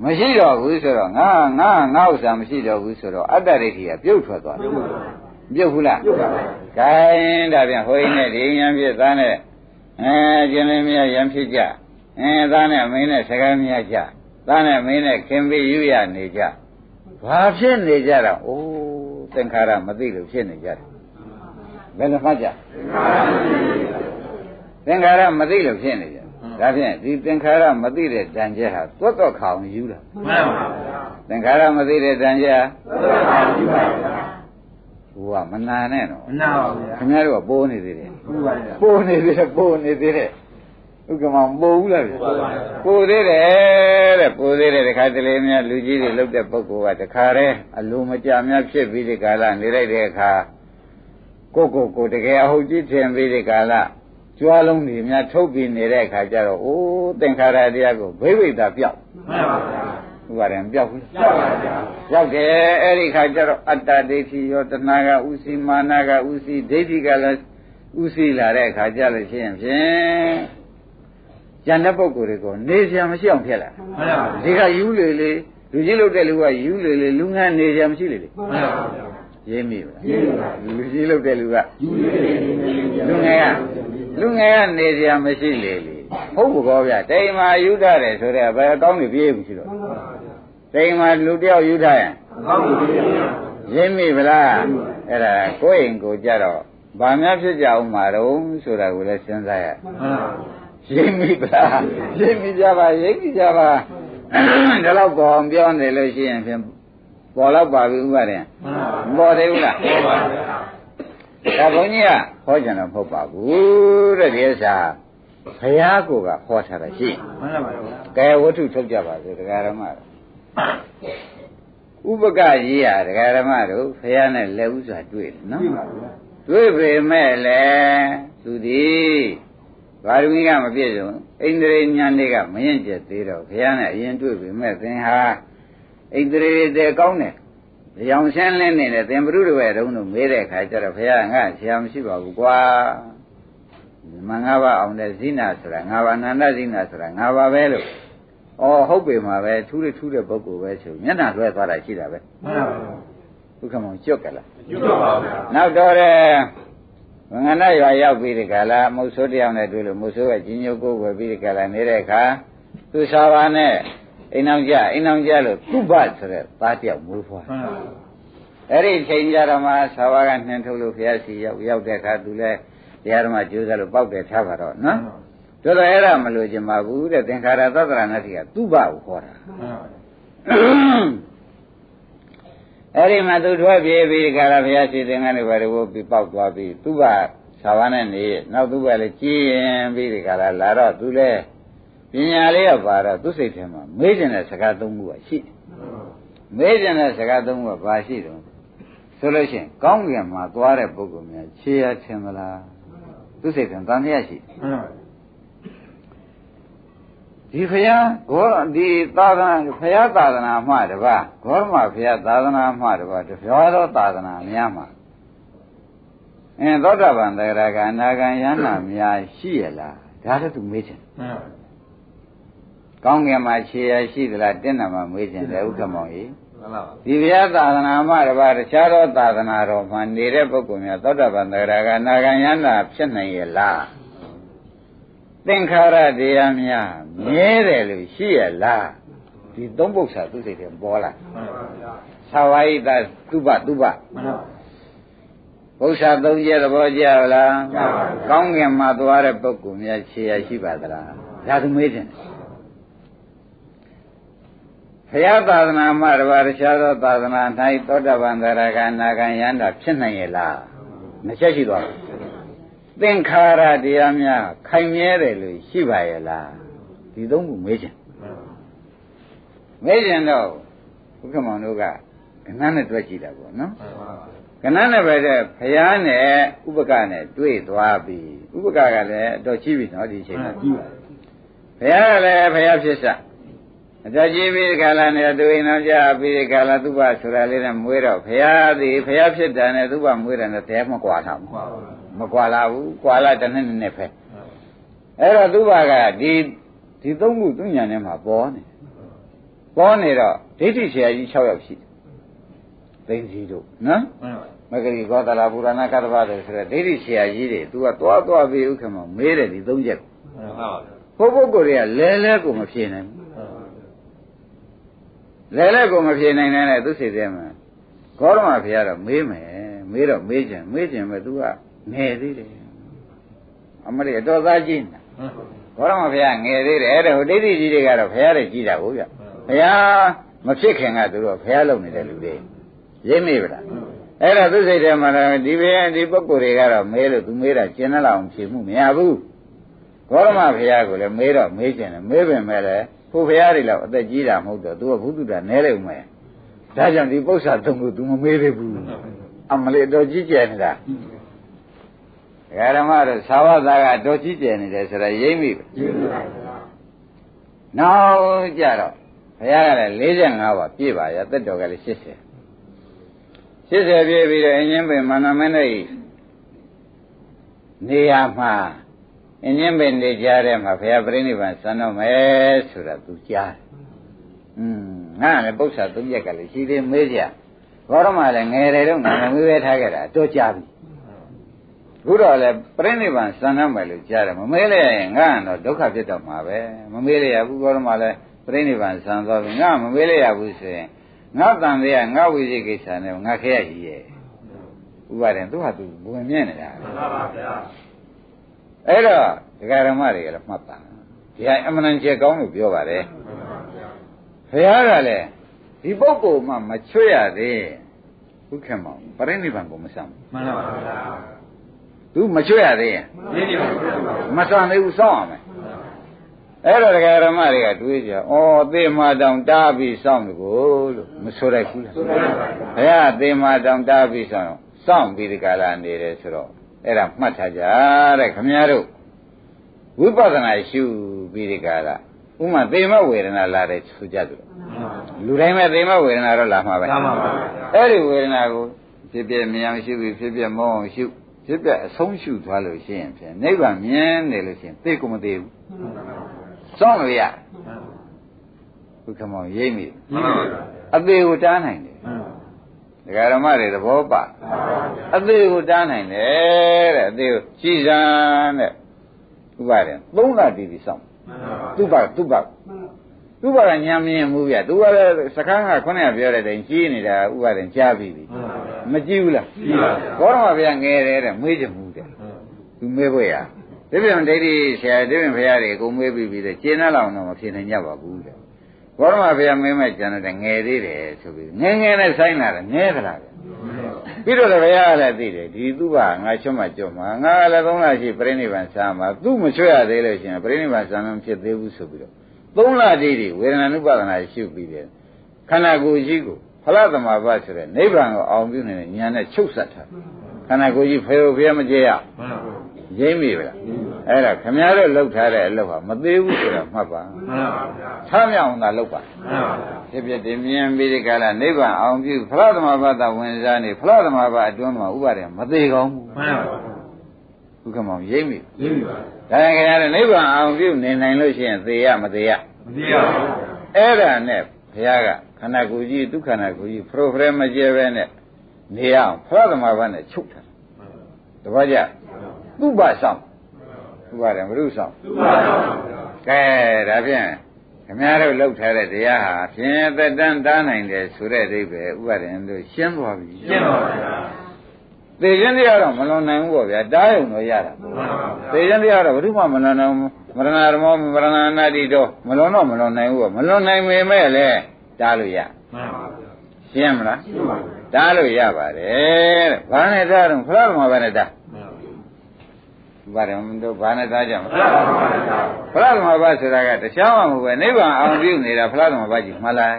မရှိတော့ဘူးဆိုတော့ငါဥစ္စာမရှိတော့ဘူးဆိုတော့အတ္တဒိဋ္ဌိကပြုတ်ထွက်သွားတယ်ပြုတ်ဘူးလားဂိုင်းဒါပြန်ဟိုင်းနဲ့ဒီရံဖြစ်သားနဲ့ကျင်းလင်းမြရံဖြစ်ကြသားနဲ့မင်းနဲ့စကားမြကြသားနဲ့မင်းနဲ့ခင်ပြီးယူရနေကြဘာဖြစ်နေကြတာအိုးသင်္ခါရမသိလို့ဖြစ်နေကြတယ်ဘယ်လိုမှတ်ကြသင်္ခါရမသိလို့ဖြစ်နေကြဒါဖြင့်ဒီသင်္ခါရမသိတဲ့တန်ကျက်ဟာသွတ်တော့ခေါင်ယူတာမှန်ပါဗျာသင်္ခါရမသိတဲ့တန်ကျက်သွတ်တော့ခေါင်ယူပါဗျာဟိုကမနာနဲ့တော့မနာပါဗျာခင်ဗျားတို့ကပိုးနေသေးတယ်ဟုတ်ပါဗျာပိုးနေသေးတယ်ဥက္ကမပိုးဘူးလားဗျာပိုးသေးတယ်တဲ့ပိုးသေးတယ်တခါတလေများလူကြီးတွေလုပ်တဲ့ပုဂ္ဂိုလ်ကတခါတည်းအလိုမကျများဖြစ်ပြီးဒီကာလနေလိုက်တဲ့အခါကိုတကယ်အဟုတ်ကြီးထင်ပြီးဒီကာလကျွားလုံးတွေများထုတ်ပြီးနေတဲ့အခါကျတော့အိုးသင်္ခါရတရားကိုဘိဗိဒ္ဓပြောက်မှန်ပါဗျာဥပါရင်ပြောက်ဘူးပြောက်ပါဗျာပြောက်တယ်အဲ့ဒီခါကျတော့အတ္တဒိဋ္ဌိရောတဏှာကဥစီမာနကဥစီဒိဋ္ဌိကလည်းဥစီလာတဲ့အခါကျလို့ရှိရင်ဖြင့်ဉာဏ်တဲ့ပုဂ္ဂိုလ်တွေကိုနေစရာမရှိအောင်ဖြစ်လာမှန်ပါဗျာဒီကယူလေလူကြီးလုပ်တဲ့လူကယူလေလူငန်းနေစရာမရှိလေမှန်ပါဗျာရေးမိပါရေးပါလူကြီးလုပ်တဲ့လူကယူလေလူငယ်ကနေစရာမရှိလေဟုတ်ဘူးကောဗျတိမ်မာယူထားတယ်ဆိုတော့ဘယ်အကောင်းကြီးပြေးဘူးရှိတော့တိမ်မာလူတယောက်ယူထားရင်အကောင်းကြီးပြေးပါရင်းမိဗလားအဲ့ဒါကိုယ့်အိမ်ကိုကြတော့ဘာများဖြစ်ကြအောင်မှာတော့ဆိုတာကိုလည်းစဉ်းစားရရင်းမိဗလားရင်းမိကြပါဒါတော့ကောင်းပြောနေလို့ရှိရင်ဖြင့်ပေါ်တော့ပါပြီဥပါရင်ပေါ်သေးဘူးလားပေါ်ပါဗျာဒါဘုန်းကြီးကဟောကြတယ်မဟုတ်ပါဘူးတဲ့ဒီဥစ္စာဘုရားကိုကဟောထားတာရှိမှန်ပါဗျာကဲဝတ္ထုထုတ်ကြပါစို့တရားဓမ္မဥပကရေးရတရားဓမ္မတို့ဘုရားနဲ့လက်ဥစွာတွေ့တယ်နော်တွေ့ပေမဲ့လည်းသူသည်ဘာလို့ကမပြည့်စုံဣန္ဒြေဉာဏ်တွေကမရင်ကျက်သေးတော့ဘုရားနဲ့အရင်တွေ့ပေမဲ့သင်ဟာဣန္ဒြေတွေကောင်းတယ်ရောင်ရှင်းလင်းနေတဲ့သင်္ဘုရုတွေတုံးတို့မေးတဲ့အခါကျတော့ဘုရားငါဆရာမရှိပါဘူးကွာမင်္ဂပါအောင်တဲ့ဇိနာဆိုတာငါပါအနန္တဇိနာဆိုတာငါပါပဲလို့ဟုတ်ပေမှာပဲထူးတဲ့ပုဂ္ဂိုလ်ပဲဆိုမျက်နှာလွှဲသွားတာရှိတာပဲမှန်ပါဗျာဥက္ကမောင်ကျွတ်ကြလားကျွတ်ပါဗျာနောက်တော့တဲ့ငန္ဓရွာရောက်ပြီးဒီကလာမုတ်ဆိုးတရားနဲ့တွေ့လို့မုတ်ဆိုးကကြီးညိုကိုဝယ်ပြီးဒီကလာနေတဲ့အခါသူစာပါနဲ့အိမ်အောင်ကြလို့ကုဘဆိုတဲ့သားတယောက်မွေးဖွားအဲ့ဒီချိန်ကြတော့မှသာဝကနှင်းထုတ်လို့ဘုရားစီရောက်တဲ့အခါသူလည်းတရားဓမ္မကျိုးစားလို့ပောက်တယ်ထားပါတော့နော်တို့တော့အဲ့ဒါမလို့ကျင်ပါဘူးတဲ့သင်္ခါရသတ္တရဏတိကသူ့ဘကိုခေါ်တာအဲ့ဒီမှာသူထွက်ပြေးပြီးခါရဘုရားစီသင်္ကန်းတွေဘာတွေပြီးပောက်သွားပြီးသူ့ဘသာဝနဲ့နေနောက်သူ့ဘလည်းကြည်ရင်ပြီးဒီခါလာတော့သူလည်းပညာလေးကပါတော့သူ့စိတ်ထဲမှာမေးကျင်တဲ့စကားသုံးခုကရှိတယ်မေးကျင်တဲ့စကားသုံးခုကဘာရှိတုံးဆိုလို့ရှိရင်ကောင်းကင်မှာသွားတဲ့ပုဂ္ဂိုလ်များခြေရထင်မလားသူစိတ်ကံတန်ရရှိဒီဖယားဒီသာသနာဖယားသာသနာမှတပါဂေါရမဖယားသာသနာမှတပါတပြောသောသာသနာများမှာသောတာပန်တဂရကအနာဂံယန္နာများရှိရလားဒါလည်းသူမေးချင်ကောင်းကင်မှာခြေရရှိသလားတင်းနာမှာမေးချင်တယ်ဥက္ကမောင်ကြီးဒီဘုရားသာသနာမှတပါးတခြားသောသာသနာတော်မှာနေတဲ့ပုဂ္ဂိုလ်များသောတာပန်တဂရကအနာဂံယန္နာဖြစ်နိုင်ရဲ့လားသင်္ခါရတရားများမြဲတယ်လို့ရှိရလားဒီသုံးပု္ပ္ပာသူစိတ်ထဲပေါ်လာသာဝိတသုဘ ဥစ္စာသုံးချက်သဘောကျလားကောင်းကင်မှာသွားတဲ့ပုဂ္ဂိုလ်များခြေရရှိပါသလားဒါသူမေးတယ်ဘုရားသာသနာမှာတပါးတခြားသောသာသနာ၌သောတာပန်သရဂါနာဂံယန္တာဖြစ်နိုင်ရဲ့လားနှစ်ချက်ရှိသွားသင်္ခါရတရားများခိုင်မြဲတယ်လို့ရှိပါရဲ့လားဒီသုံးခုမေးခြင်းတော့ဘုခမောင်တို့ကကဏ္ဍနဲ့တွေ့ကြည့်တာပေါ့နော်ကဏ္ဍနဲ့ပဲတဲ့ဘုရားနဲ့ဥပကနဲ့တွေ့သွားပြီဥပကကလည်းတော့ကြီးပြီနော်ဒီအချိန်မှာကြီးပါဘုရားကလည်းဘုရားဖြစ်စအတကြီးပြီးဒီကလာနဲ့သူအိမ်တော်ကြပြီးဒီကလာသူ့ဘဆိုတာလေးနဲ့မွေးတော့ဘုရားသည်ဘုရားဖြစ်တယ်နဲ့သူ့ဘမွေးတယ်နဲ့တရားမကွာတော့မကွာလာဘူးကွာလာတစ်နှစ်နဲ့ပဲအဲ့တော့သူ့ဘကဒီသုံးခုသူ့ညာထဲမှာပေါ်နေတော့ဒိဋ္ဌိဆရာကြီး6ယောက်ရှိတယ်သိသိတို့နော်မဂရိကောသလပုရဏကတ္တဗတယ်ဆိုတော့ဒိဋ္ဌိဆရာကြီးတွေ तू ကသွားပြီးဥက္ကမမေးတယ်ဒီသုံးချက်ကိုပုဂ္ဂိုလ်တွေကလဲကိုမဖြေနိုင်ဘူးလဲကိုမဖြေနိုင်တဲ့သူစိတ်ထဲမှာဂေါရမဘုရားတော့မေးမယ်မေးချင်ပဲ तू ကငယ်သေးတယ်အမလေးအတော်သားကြီးနေတာဂေါရမဘုရားငယ်သေးတယ်အဲ့ဒါဟိုဒိဋ္ဌိကြီးတွေကတော့ဘုရားတွေကြီးတာဟုတ်ဗျဘုရားမဖြစ်ခင်ကသူတို့ဘုရားလုံနေတဲ့လူတွေရိပ်မိဗလားအဲ့ဒါသူစိတ်ထဲမှာဒီဘုရားဒီပုဂ္ဂိုလ်တွေကတော့မေးလို့သူမေးတာကျင်တဲ့လောက်ဖြေမှုမရဘူးဂေါရမဘုရားကိုလည်းမေးတော့မေးကျင်တယ်မေးပင်မဲ့လည်းဟိုဘုရားတွေလောက်အသက်ကြီးတာမဟုတ်တော့သူကဘုသူတ္တနဲလိုက်ဦးမယ်ဒါကြောင့်ဒီပု္ပ္ပာသုံးခုသူမမေးသေးဘူးအမလေးတော်ကြီးကျယ်နေတာဓမ္မတို့သာဝသားကတော်ကြီးကျယ်နေတယ်ဆိုတာရိပ်မိပဲနောက်ကြတော့ဘုရားကလည်း45ပါပြည့်ပါရဲ့သက်တော်ကလည်း80ပြည့်ပြီးတော့အင်းပင်မန္တမင်းတို့နေရာမှာအင်းပင်နေကြတဲ့မှာဘုရားပြိဋိဘံစံတော့မယ်ဆိုတာသူကြားတယ်ငါလည်းပု္ပ္ပာသုံးချက်ကလည်းရှိသေးမေးကြဘောရမလည်းငယ်တယ်တော့ငါမမေးပဲထားခဲ့တာတော့ကြားပြီခုတော့လည်းပြိဋိဘံစံတော့မယ်လို့ကြားတယ်မမေးလိုက်ရင်ငါကတော့ဒုက္ခဖြစ်တော့မှာပဲမမေးလိုက်ရဘူးဘောရမလည်းပြိဋိဘံစံတော့ပြီငါမမေးလိုက်ရဘူးဆိုရင်ငါတန်တဲ့ငါဝိဇိကိစ္စနဲ့ငါခဲရကြီးရဲ့ဥပါရင်သူဟာသူဝင်မြင်နေတာမှန်ပါဗျာအဲ့တော့ဒကာရမတွေကလည်းမှတ်ပါဒီဟာအမှန်တရားကောင်းလို့ပြောပါတယ်ဘုရားကလည်းဒီပုဂ္ဂိုလ်မှမချွတ်ရသေးဘုခင်မောင်ပြိဋိဘံကိုမစမ်းမှန်ပါဗျာသူမချွတ်ရသေးရင်မစမ်းသေးဘူးစောင့်ရမယ်အဲ့တော့ဒကာရမတွေကတွေးကြဩသေမာတောင်တားပြီးစောင့်ကိုလို့မဆိုလိုက်ဘူးလားဘုရားသေမာတောင်တားပြီးစောင့်ပြီးဒီကလာနေတယ်ဆိုတော့အဲ့ဒါမှတ်ထားကြတဲ့ခမည်းတော်ဝိပဿနာရှုပြီးဒီကလာဥမာသေမဝေဒနာလာတယ်ဆိုကြတယ်လူတိုင်းပဲသေမဝေဒနာတော့လာမှာပဲအဲ့ဒီဝေဒနာကိုဖြစ်ပြမြင်အောင်ရှုပြီးဖြစ်ပြမောအောင်ရှုဖြစ်ပြအဆုံးရှုသွားလို့ရှိရင်ဖြင့်နိဗ္ဗာန်မြင်တယ်လို့ရှိရင်သိကိုမသိဘူးစောင့်လို့ရဘုခမောင်ရိပ်မိအသေးကိုတားနိုင်တယ်ဒကာဓမ္မတွေသဘောပါအသေးကိုတားနိုင်တယ်တဲ့အသေးကိုကြည်စမ်းတဲ့ဥပါရင်3လတီးစောင့်သူ့ဘကညံမြင်မှုပြသူကလည်းစခန်းကခုနကပြောတဲ့တိုင်ကြီးနေတာဥပါရင်ကြားပြီးပြီမကြည့်ဘူးလားကြည့်ပါဘောရမဘုရားငယ်တယ်တဲ့မွေးချင်မှုတဲ့သူမေးဖို့ရဒီပြန်ဒိဋ္ဌိဆရာဒီပြန်ဘုရားတွေအကုန်မေးပြီးပြီတဲ့ကျင်းတော့တော့မဖြစ်နိုင်ကြပါဘူးတဲ့ဘောရမဘုရားမေးမဲ့ကျန်တဲ့ငယ်သေးတယ်ဆိုပြီးငယ်နဲ့ဆိုင်လာတယ်ငဲသလားတဲ့ပြီးတော့လည်းဘုရားကလည်းသိတယ်ဒီသူ့ဘာငါချွတ်မှကြော့မှာငါလည်း3လရှိပြိဋိဘံဆာမှာသူ့မချွတ်ရသေးလို့ရှိရင်ပြိဋိဘံဆာမဖြစ်သေးဘူးဆိုပြီးတော့3လတည်းဒီဝေဒနာနုပါဒနာရှုပြီးတယ်ခန္ဓာကိုယ်ကြီးကိုဖလားသမဘာဆိုတဲ့နိဗ္ဗာန်ကိုအောင်ပြုနေတဲ့ဉာဏ်နဲ့ချုပ်ဆက်ထားခန္ဓာကိုယ်ကြီးဖေဖျက်မကြေရရိမ့်မိဗလားအဲ့ဒါခမည်းတော်လှုပ်ထားတဲ့အလုပ်ဟာမသေးဘူးဆိုတာမှတ်ပါမှန်ပါဗျာဆမ်းမြောင်တာလှုပ်ပါမှန်ပါဗျာဖြစ်ဖြစ်မြင်ပြီးဒီကလာနိဗ္ဗာန်အောင်ပြုဖလားသမဘာတဝင်စားနေဖလားသမဘာအတွင်းမှာဥပါဒေမသေးကောင်းဘူးမှန်ပါဗျာဘုခမောင်ရိမ့်မိပါဒါရင်ခင်ဗျားတို့နိဗ္ဗာန်အောင်ပြုနေနိုင်လို့ရှိရင်သေရမသေးရမသေးပါဘူးအဲ့ဒါနဲ့ဘုရားကခန္ဓာကိုယ်ကြီးဒုက္ခနာကိုယ်ကြီးဖရိုဖရဲမကျဲပဲနဲ့နေအောင်ဖလားသမဘာနဲ့ချုပ်ထားတပည့်ကြသူ့ဘာဆောင်သူ့ဘာတယ်မလို့ဆောင်သူ့ဘာဆောင်ကဲဒါဖြင့်ခင်ဗျားတို့လှုပ်ထားတဲ့တရားဟာဖြင့်သက်တမ်းတားနိုင်တယ်ဆိုတဲ့အဓိပ္ပာယ်ဥပါဒင်တို့ရှင်းသွားပြီရှင်းပါပါဗျာ သေခြင်းတရားတော့မလွန်နိုင်ဘူးပေါ့ဗျာတားရုံတော့ရတာသေခြင်းတရားတော့ဘယ်သူမှမလွန်နိုင်ဘူးမရဏဓမ္မမရဏနာတိတော့မလွန်တော့မလွန်နိုင်ဘူးပေါ့မလွန်နိုင်ပေမဲ့လည်းတားလို့ရရှင်းမလားတားလို့ရပါတယ်တဲ့ဘာနဲ့တားတော့ဖလားဓမ္မဘာနဲ့တားဘာတယ်မတို့ဘာနဲ့သားကြမလားဖလားသမဘာဆိုတာကတခြားမှမဟုတ်ပဲနိဗ္ဗာန်အောင်ပြုနေတာဖလားသမဘာကြီးမှတ်လိုက်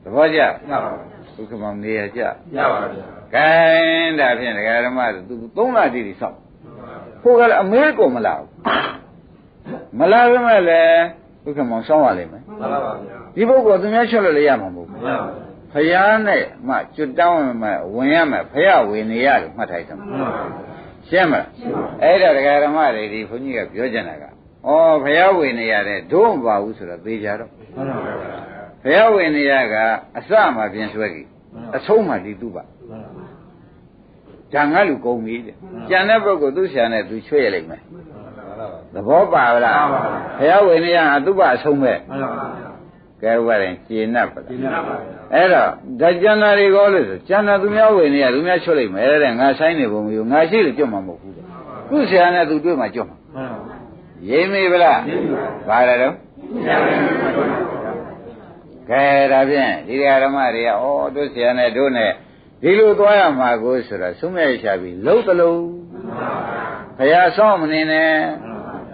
သဘောကျဒုက္ခမောင်နေရကြရပါဗျာကဲဒါဖြင့်ဒကာဓမ္မသူ3လတိတိဆောက်ဖို့ကလည်းအမေးကိုမလာဘူးမလာဘဲမဲ့လည်းဒုက္ခမောင်ဆောင်းရလိမ့်မယ်မှန်ပါဗျာဒီပုဂ္ဂိုလ်သူများချွတ်လို့လည်းရမှာမဟုတ်ဘူးမှန်ပါဖယားနဲ့မှကျွတ်တောင်းဝင်ရမယ်ဖယားဝင်နေရလို့မှတ်ထားကြမှာမှန်ပါရှင်းမလားအဲ့ဒါဒကာဓမ္မတွေဒီဘုန်းကြီးကပြောကြတာကဩဘုရားဝင်နေရတယ်ဒုမပါဘူးဆိုတော့သိကြတော့မှန်ပါဗျာဘုရားဝင်နေရကအစမှပြင်ဆွဲကြီးအဆုံးမှဒီသူပါဂျန်ကလူကုန်ပြီတဲ့ကြံတဲ့ပုဂ္ဂိုလ်သူ့ဆရာနဲ့သူချွေရလိမ့်မယ်သဘောပါလားဘုရားဝင်နေရအတုပအဆုံးပဲမှန်ပါကဲဥပါရင်ကျေနပ်ပါလားကျေနပ်ပါဗျာအဲ့တော့ဒါကျန်တာတွေကောလို့ဆိုကျန်တာသူများဝင်နေရသူများချွတ်လိုက်မယ်တဲ့ငါဆိုင်နေပုံမျိုးငါရှိလို့ကြွမှာမဟုတ်ဘူးသူ့ဆရာနဲ့သူတွေ့မှကြွမှာမှန်ပါရိမ့်မိဗလားဘာလဲတော့ကဲဒါဖြင့်ဒီဓမ္မတွေကဩတို့ဆရာနဲ့တို့နဲ့ဒီလိုသွားရမှာကိုဆိုတော့သုံးမဲ့ချပြီးလှုပ်တလုံးဘုရားဆောင်းမနေနဲ့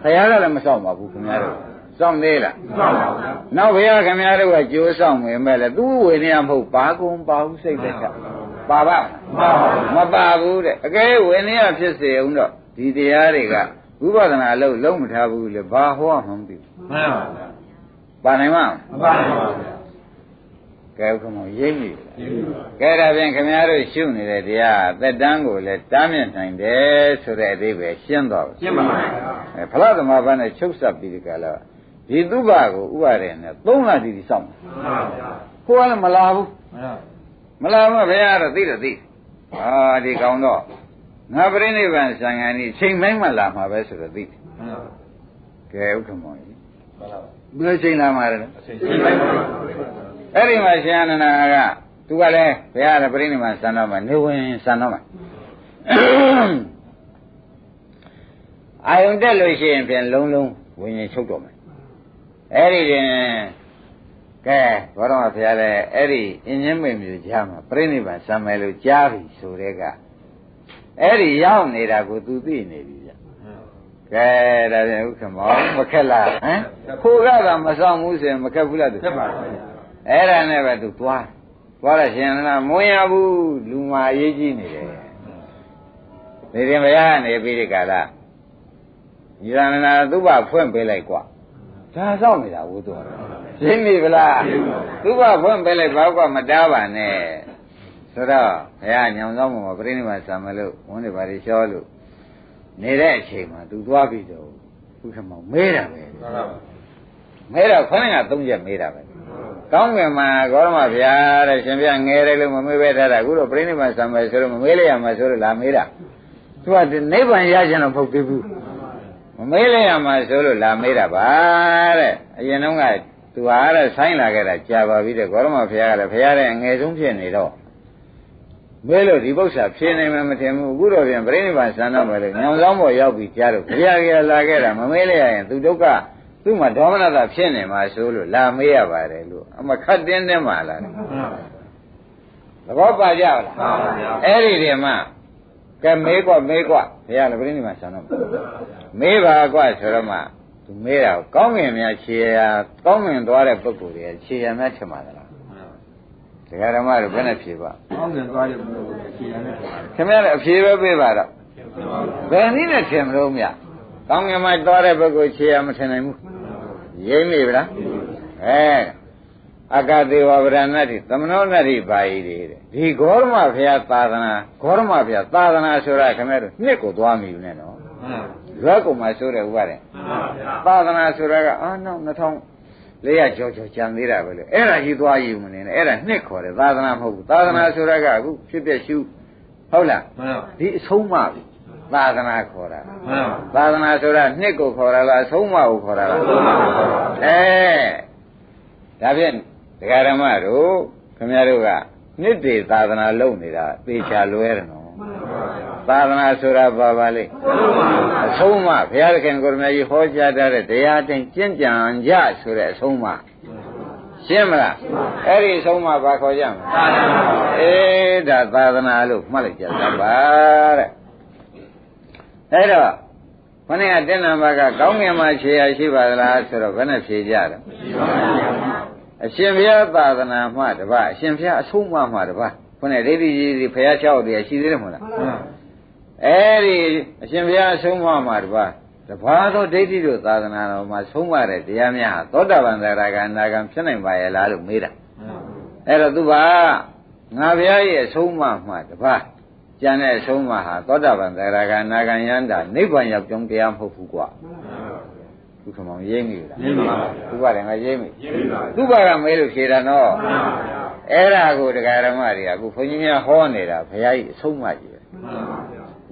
ဘုရားကလည်းမဆောင်းပါဘူးခင်ဗျားတို့စောင့်သေးလားစောင့်ပါဗျာနောက်ဘုရားခင်ဗျားတို့ကကြိုးဆောင်မယ်မဲ့လေသူ့ဝေနေရမဟုတ်ဘာကုံပါဘူးစိတ်သက်ချက်ပါပါမပါဘူးတဲ့အကဲဝေနေရဖြစ်စေအောင်တော့ဒီတရားတွေကဝိပဿနာလုံးမထားဘူးလေဘာဟောမှမသိဘူးမှန်ပါဗျာပါနိုင်မမပါနိုင်ပါဗျာကဲခမောရိမ့်ပြီကဲဒါဖြင့်ခင်ဗျားတို့ရှုနေတဲ့တရားသက်တမ်းကိုလည်းတားမြစ်နိုင်တယ်ဆိုတဲ့အသေးပဲရှင်းသွားပါရှင်းပါပါဖလားသမဘာနဲ့ချုပ်ဆက်ပြီးဒီကလာဒီသုဘကိုဥပါဒေနဲ့3လတိတိစောင့်မှန်ပါဗျာကိုကလည်းမလာဘူးမလာမှဘယ်ရတော့သိတော့သိဟာဒီကောင်တော့ငါပြိဋိဘံဆံဃာนี่ချိန်တိုင်းမှလာမှာပဲဆိုတော့သိတယ်ကဲဥက္ကမောကြီးဘယ်ချိန်လာမှာလဲချိန်တိုင်းပါအဲ့ဒီမှာရှင်အနန္ဒာကသူကလည်းဘယ်ရပြိဋိဘံဆံတော့မှာနေဝင်ဆံတော့မှာအာယုန်တက်လို့ရှိရင်ပြန်လုံးလုံးဝิญဉ်ချုပ်တော့မယ်အဲ့ဒီတင်ကဲဘောတော်ဘုရားလည်းအဲ့ဒီအင်းချင်းမိန်မျိုးကြားမှာပြိဋိဘံဆံမယ်လို့ကြားပြီဆိုတဲ့ကအဲ့ဒီရောက်နေတာကိုသူသိနေပြီဗျကဲဒါပြန်ဥက္ကမောမခက်လားဟမ်ခိုးကသာမဆောင်ဘူးဆိုရင်မခက်ဘူးလားသူခက်ပါဗျာအဲ့ဒါနဲ့ပဲသူသွားရရှင်လားမွင်ရဘူးလူမအရေးကြီးနေတယ်ဒီရင်ဘုရားကနေပြီးဒီကလာညီရဏနာသုဘဖွင့်ပေးလိုက်กว่าဒါဆောင်နေတာဝိသုရှင်းပြီဗလားသုဘဖွင့်ပေးလိုက်ဘာကမတားပါနဲ့ဆိုတော့ဘုရားညောင်ဆောင်မှာပြိဋိဘံဆံမလို့ဝန်းတွေပါလေလျှောလို့နေတဲ့အချိန်မှာသူသွားပြီးတော့ဘုခမောင်မဲတာပဲမဲတော့ခொနဲ့က3ချက်မဲတာပဲကောင်းကင်မှာဂေါရမဘုရားတဲ့ရှင်ဘုရားငယ်တယ်လို့မမေးပဲထားတာအခုတော့ပြိဋိဘံဆံမယ်ဆိုတော့မမေးလိုက်ရမှာဆိုတော့လာမေးတာသူကနိဗ္ဗာန်ရချင်တော့မဟုတ်သေးဘူးမမေးလိုက်ရမှာဆိုလို့လာမေးတာပါတဲ့အရင်တုန်းကသူဟာတဲ့ဆိုင်းလာခဲ့တာကြာပါပြီတဲ့ဂေါရမဘုရားကလည်းဘုရားတဲ့အငယ်ဆုံးဖြစ်နေတော့မဲလို့ဒီပု္ပ္ပာဖြေနိုင်မှမထင်ဘူးအခုတော့ပြန်ပြိဋိဘံဆံတော့မယ်လို့ညောင်ဆောင်ပေါ်ရောက်ပြီးကြားတော့ဘုရားကလာခဲ့တာမမေးလိုက်ရရင်သူဒုက္ခသူ့မှာဒေါမနတာဖြစ်နေမှာဆိုလို့လာမေးရပါတယ်လို့အမခတ်တင်းတင်းမှလာတယ်သဘောပါကြလားမှန်ပါဗျာအဲ့ဒီတည်းမှကဲမေးกว่าဘုရားလည်းပြိဋိဘံဆံတော့မေးပါกว่าဆိုတော့မှသူမေးတာကောင်းငင်များခြေရာကောင်းငင်သွားတဲ့ပုဂ္ဂိုလ်တွေခြေရာများထင်ပါသလားဒကာဓမ္မတို့ဘယ်နဲ့ဖြေပါကောင်းငင်သွားတဲ့ပုဂ္ဂိုလ်တွေခြေရာနဲ့ခင်ဗျားလည်းအဖြေပဲပေးပါတော့ဘယ်နည်းနဲ့ထင်မလို့မြကောင်းငင်မှာသွားတဲ့ပုဂ္ဂိုလ်ခြေရာမထင်နိုင်ဘူးရိမ့်မိဗလားအကသေဝဗရဏတိသမနောနတိပါဠိတဲ့ဒီဂေါရမဘုရားသာသနာဂေါရမဘုရားသာသနာဆိုတာခင်ဗျားတို့နှစ်ကိုသွားမိဘူးနဲ့နော်ရွက်ကုန်မှာဆိုတဲ့ဥပါဒေသာသနာဆိုတာကနောက်2400ကျော်ကြံသေးတာပဲလေအဲ့ဒါကြီးသွားယူမနေနဲ့အဲ့ဒါနှစ်ခေါ်တယ်သာသနာမဟုတ်ဘူးသာသနာဆိုတာကအခုဖြစ်ပြရှုဟုတ်လားဒီအဆုံးမပြီသာသနာခေါ်တာသာသနာဆိုတာနှစ်ကိုခေါ်တာလားအဆုံးမကိုခေါ်တာလားဒါဖြင့်ဒကာဓမ္မတို့ခင်ဗျားတို့က နှစ်တည်သာသနာလုပ်နေတာသေချာလွဲတယ်နော်သာသနာဆိုတာဘာလဲအဆုံးအမဘုရားသခင်ကိုရမကြီးဟောကြားတဲ့တရားတိုင်းကျင့်ကြံကြဆိုတဲ့အဆုံးအမရှင်းမလားအဲ့ဒီအဆုံးအမဘာခေါ်ကြမလဲဒါသာသနာလို့မှတ်လိုက်ကြသပါတဲ့အဲ့တော့ခொနည်းကတက်နံပါတ်ကကောင်းငင်မှာခြေရရှိပါသလားဆိုတော့ဘယ်နဲ့ဖြေကြတယ်အရှင်ဘုရားသာသနာမှတပါအရှင်ဘုရားအဆုံးအမမှတပါခொနည်းဒိဋ္ဌိကြီးဘုရား၆တည်းရှိသေးတယ်မဟုတ်လားအဲ့ဒီအရှင်ဘုရားအဆုံးအမမှတပါတပါးသောဒိဋ္ဌိတို့သာသနာတော်မှာဆုံးမတဲ့တရားများဟာသောတာပန်သရဂါအနာဂံဖြစ်နိုင်ပါရဲ့လားလို့မေးတာအဲ့တော့သူကငါဘုရားရဲ့အဆုံးအမမှတပါကျန်တဲ့အဆုံးအမဟာသောတာပန်သရဂါအနာဂံယန္တာနိဗ္ဗာန်ရောက်ကြောင်းတရားမဟုတ်ဘူးကွာသူကမောင်ရေးမိလားရေးပါဘူးသူကလည်းငါရေးမိသူကမေးလို့ဖြေတာနော်အဲ့ဒါကိုတရားဓမ္မတွေကအခုဘုန်းကြီးများဟောနေတာဘုရားကြီးအဆုံးအမကြီးပဲ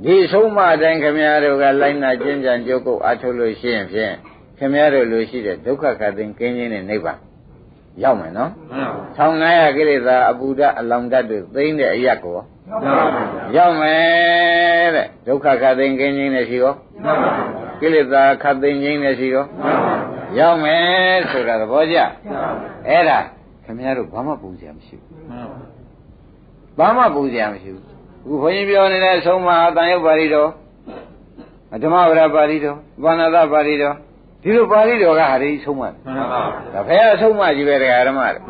ဒီဆုံးမအတိုင်းခမည်းတော်ကလိုက်နာကျင့်ကြံကြိုးကုပ်အားထုတ်လို့ရှိရင်ဖြင့်ခမည်းတော်လိုရှိတဲ့ဒုက္ခခတ်သိမ်းကင်းခြင်းနဲ့နိဗ္ဗာန်ရောက်မယ်နော်1900ကိလေသာအပူဓာတ်အလောင်ဓာတ်တွေသိမ့်တဲ့အရက်ကိုရောက်မယ်တဲ့ဒုက္ခခတ်သိမ်းကင်းခြင်းနဲ့ရှိရောကိလေသာခတ်သိမ်းခြင်းနဲ့ရှိရောရောက်မယ်ဆိုတာသဘောကျအဲ့ဒါခမည်းတော်ဘာမှပူစရာမရှိဘူးဘာမှပူစရာမရှိဘူးခုဘုန်းကြီးပြောနေတဲ့အဆုံးမအတန်ရုပ်ပါဠိတော်ဓမ္မဝရပါဠိတော်ဘာနာသပါဠိတော်ဒီလိုပါဠိတော်ကဟာဒီဆုံးမတယ်ဒါဘယ်အဆုံးမကြီးပဲတရားဓမ္မတွေ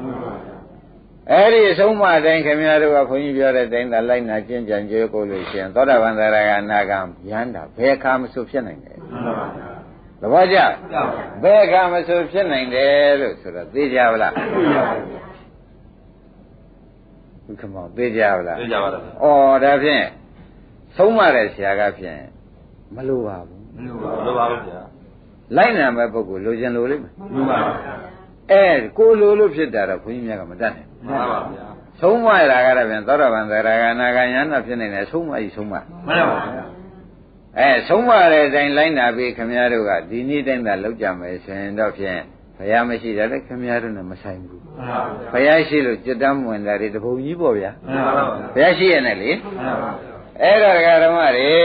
အဲ့ဒီအဆုံးမအတိုင်းခင်ဗျားတို့ကဘုန်းကြီးပြောတဲ့အတိုင်းသာလိုက်နာကျင့်ကြံကြိုးကိုလို့ရှိရင်သောတာပန်သရဂါအနာဂံယန္တာဘယ်အခါမဆိုဖြစ်နိုင်တယ်သဘောကျဘယ်အခါမဆိုဖြစ်နိုင်တယ်လို့ဆိုတော့သိကြပါလားဘုခမောသိကြပါလားသိကြပါလားဩဒါဖြင့်ဆုံးမတဲ့ဆရာကဖြင့်မလိုပါဘူးမလိုပါဘူးဗျာလိုက်နာမဲ့ပုဂ္ဂိုလ်လိုချင်လိုလိမ့်မယ်လိုပါဘူးကိုလိုလို့ဖြစ်တာတော့ဘုန်းကြီးများကမတတ်နိုင်ဘူးမှန်ပါဗျာဆုံးမရတာကတော့ဖြင့်သောတာပန်သရဂါအနာဂံယန္တာဖြစ်နေတယ်ဆုံးမကြီးဆုံးမမှန်ပါဗျာဆုံးမတဲ့အတိုင်းလိုက်နာပြီးခမည်းတော်ကဒီနေ့တိုင်းသာလောက်ကြမယ်ဆိုရင်တော့ဖြင့်ဘုရားမရှိတယ်လေခမည်းတော်နဲ့မဆိုင်ဘူးဘုရားရှိလို့จิตတမ်းဝင်တာတွေတပုံကြီးပေါ့ဗျာဘုရားရှိရဲ့နဲ့လေအဲ့ဒါဓမ္မတွေ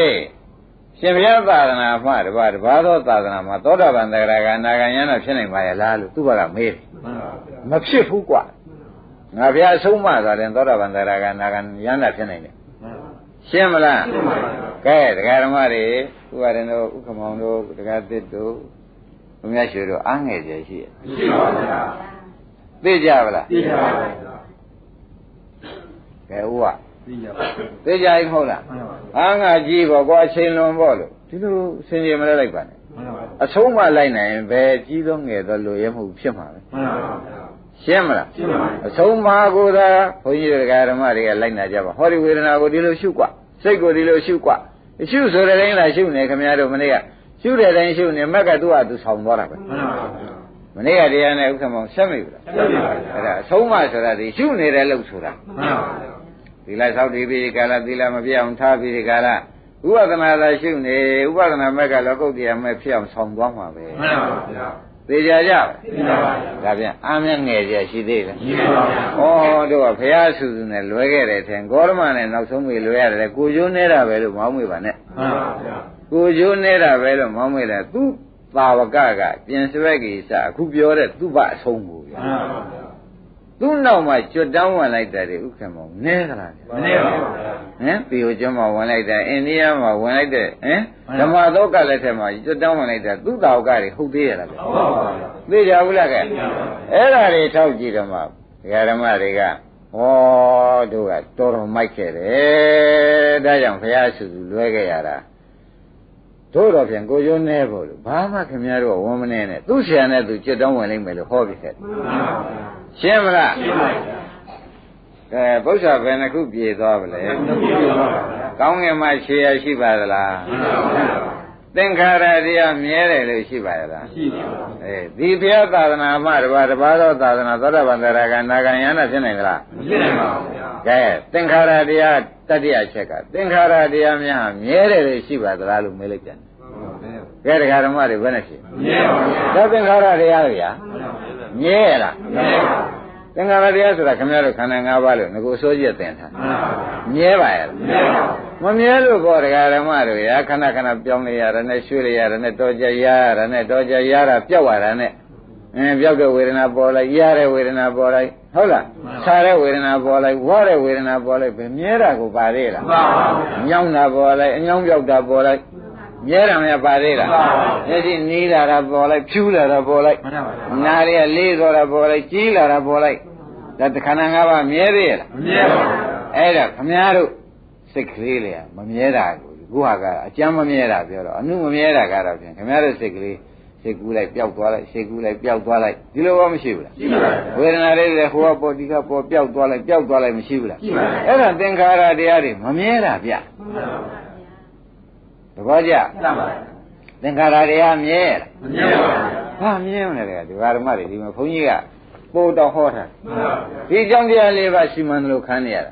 ရှင်ဘုရားသာသနာမှတပါးသောသာသနာမှာသောတာပန်သရဂါအနာဂံယန္တာဖြစ်နိုင်ပါရဲ့လားလို့သူကမေးတယ်မဖြစ်ဘူးကွာငါဘုရားဆုံးမသွားတယ်သောတာပန်သရဂါအနာဂံယန္တာဖြစ်နိုင်တယ်ရှင်းမလားကဲတရားဓမ္မတွေဥပါဒင်တို့ဥက္ကမောင်တို့တရားသစ်တို့ဘုရားရှိတို့အားငယ်ကြရှိရဲ့ရှိပါဗျာသိကြပါလားသိကြပါဗျာကဲဥကသိကြရင်မဟုတ်လားအားငါကြီးပေါ့ကွာအချိန်လွန်ပေါ့လို့ဒီလိုစင်ကြယ်မလဲလိုက်ပါနဲ့အဆုံးမလိုက်နိုင်ရင်ဘယ်ကြီးသောငယ်သောလူရဲမှုဖြစ်မှာပဲရှင်းမလားရှင်းပါပြီအဆုံးမကိုသာဘုန်းကြီးတို့ဓမ္မတွေကလိုက်နာကြပါဟောဒီဝေဒနာကိုဒီလိုရှုกว่าစိတ်ကိုဒီလိုရှုกว่าရှုဆိုတဲ့တိုင်းလားရှုနေခင်ဗျားတို့မနေ့ကရှုတဲ့တိုင်းရှုနေမက်ကသူ့ဟာသူဆောင်သွားတာပဲမနေ့ကတရားနဲ့ဥက္ကမောင်ဆက်မိဘူးလားဆက်မိပါဘူးအဲ့ဒါအဆုံးမဆိုတာဒီရှုနေတယ်လို့ဆိုတာမှန်ပါဗျာသီလဆောက်တည်ပြီးကာလသီလမပြတ်အောင်ထားပြီးကာလဥပဒနာသာရှုနေဥပဒနာမက်ကလောကုတ္တရာမဲ့ဖြစ်အောင်ဆောင်သွားမှာပဲမှန်ပါဗျာသိကြကြပါသိပါပါဒါပြန်အားမငယ်ကြရှိသေးတယ်ရှိပါပါဩတို့ကဘုရားစုစုနဲ့လွဲခဲ့တယ်ထင်ဂေါရမနဲ့နောက်ဆုံးပြီလွဲရတယ်ကိုကျိုးနေတာပဲလို့မောင်းမိပါနဲ့မှန်ပါဗျာကိုကျိုးနေတာပဲလို့မောင်းမိတယ်သူသာဝကကပြင်စဝက်ကြီးစအခုပြောတဲ့သူ့ဘအဆုံးကိုဗျာမှန်ပါဗျာသူ့နောက်မှာကျွတ်တောင်းဝင်လိုက်တယ်ဥက္ကမောနဲကြလားမနဲပါဘူးဟမ်ပြည်ကျွန်းမှာဝင်လိုက်တယ်အိန္ဒိယမှာဝင်လိုက်တယ်ဟမ်ဓမ္မသောကလည်းထဲမှာကျွတ်တောင်းဝင်လိုက်တယ်သူ့သာဝကတွေဟုတ်သေးရလားဗျဟုတ်ပါဘူးသိကြဘူးလားကဲအဲ့ဒါတွေထောက်ကြည့်တော့မှဓမ္မတွေကဩတို့ကတော်တော်မိုက်ခဲ့တယ်ဒါကြောင့်ဘုရားစုစုလွဲခဲ့ရတာတို့တော့ဖြင့်ကိုကျိုးနဲဖို့လို့ဘာမှခင်ဗျားတို့ကဝန်မနေနဲ့သူ့ဆရာနဲ့သူကျွတ်တောင်းဝင်လိုက်မယ်လို့ဟောပြခဲ့ရှင်းမလားရှင်းပါပြီကဲဘုရားဘယ်နှခုပြေသွားပါလဲကောင်းငင်မှခြေရရှိပါသလားသင်္ခါရတရားမြဲတယ်လို့ရှိပါရဲ့လားရှိပါဘူးဒီဘုရားသာသနာမှတပါးသောသာသနာသောတာပန်သရဂါအနာဂံယန္တာဖြစ်နိုင်သလားမဖြစ်နိုင်ပါဘူးဗျာကဲသင်္ခါရတရားတတိယချက်ကသင်္ခါရတရားများမြဲတယ်လို့ရှိပါသလားလို့မေးလိုက်ပြန်ကဲတရားဓမ္မတွေဘယ်နဲ့ရှိမြဲပါဘူးဒါသင်္ခါရတရားတွေဟာမြဲလားမြဲပါ သင်္ခါရတရားဆိုတာခင်ဗျားတို့ခန္ဓာ၅ပါးလို့ငကိုစိုးကျက်သင်ထားမြဲပါရဲ့မမြဲလို့ခေါ်တရားဓမ္မတို့ရာခဏခဏပြောင်းနေရတာနဲ့ရွှေ့နေရတာနဲ့တော်ကြရတာနဲ့တော်ကြရတာပြောက်ရတာနဲ့ပြောက်တဲ့ဝေဒနာပေါ်လိုက်ရတဲ့ဝေဒနာပေါ်လိုက်ဟုတ်လားဆာတဲ့ဝေဒနာပေါ်လိုက်ဝါတဲ့ဝေဒနာပေါ်လိုက်ပဲမြဲတာကိုပါသေးလားညောင်းတာပေါ်လိုက်အညောင်းပြောက်တာပေါ်လိုက်မြဲတာမရပါသေးလားမျက်စိနီးလာတာပေါ်လိုက်ဖြူးလာတာပေါ်လိုက်နားရလေးသွားတာပေါ်လိုက်ကြီးလာတာပေါ်လိုက်ဒါခန္ဓာ၅ပါးမြဲသေးရဲ့လားမမြဲပါဘူးအဲ့ဒါခမည်းတော်စိတ်ကလေးလေမမြဲတာကိုခုဟာကအကျမ်းမမြဲတာပြောတော့အနုမမြဲတာကတော့ဖြင့်ခမည်းတော်စိတ်ကလေးစိတ်ကူးလိုက်ပျောက်သွားလိုက်စိတ်ကူးလိုက်ပျောက်သွားလိုက်ဒီလိုဘာမရှိဘူးလားရှိပါဘူးဝေဒနာလေးတွေဟိုကပေါ်ဒီကပေါ်ပျောက်သွားလိုက်ပျောက်သွားလိုက်မရှိဘူးလားရှိပါဘူးအဲ့ဒါသင်္ခါရတရားတွေမမြဲတာဗျတဘောကြသင်္ခါရတရားမြဲလားမမြဲပါဘူးဟာမြဲမလဲဒီဃာရမတွေဒီမှာဘုန်းကြီးကပို့တော့ဟောတာဒီကြောင့်တရားလေးပါရှိမှန်းလို့ခန်းနေရတာ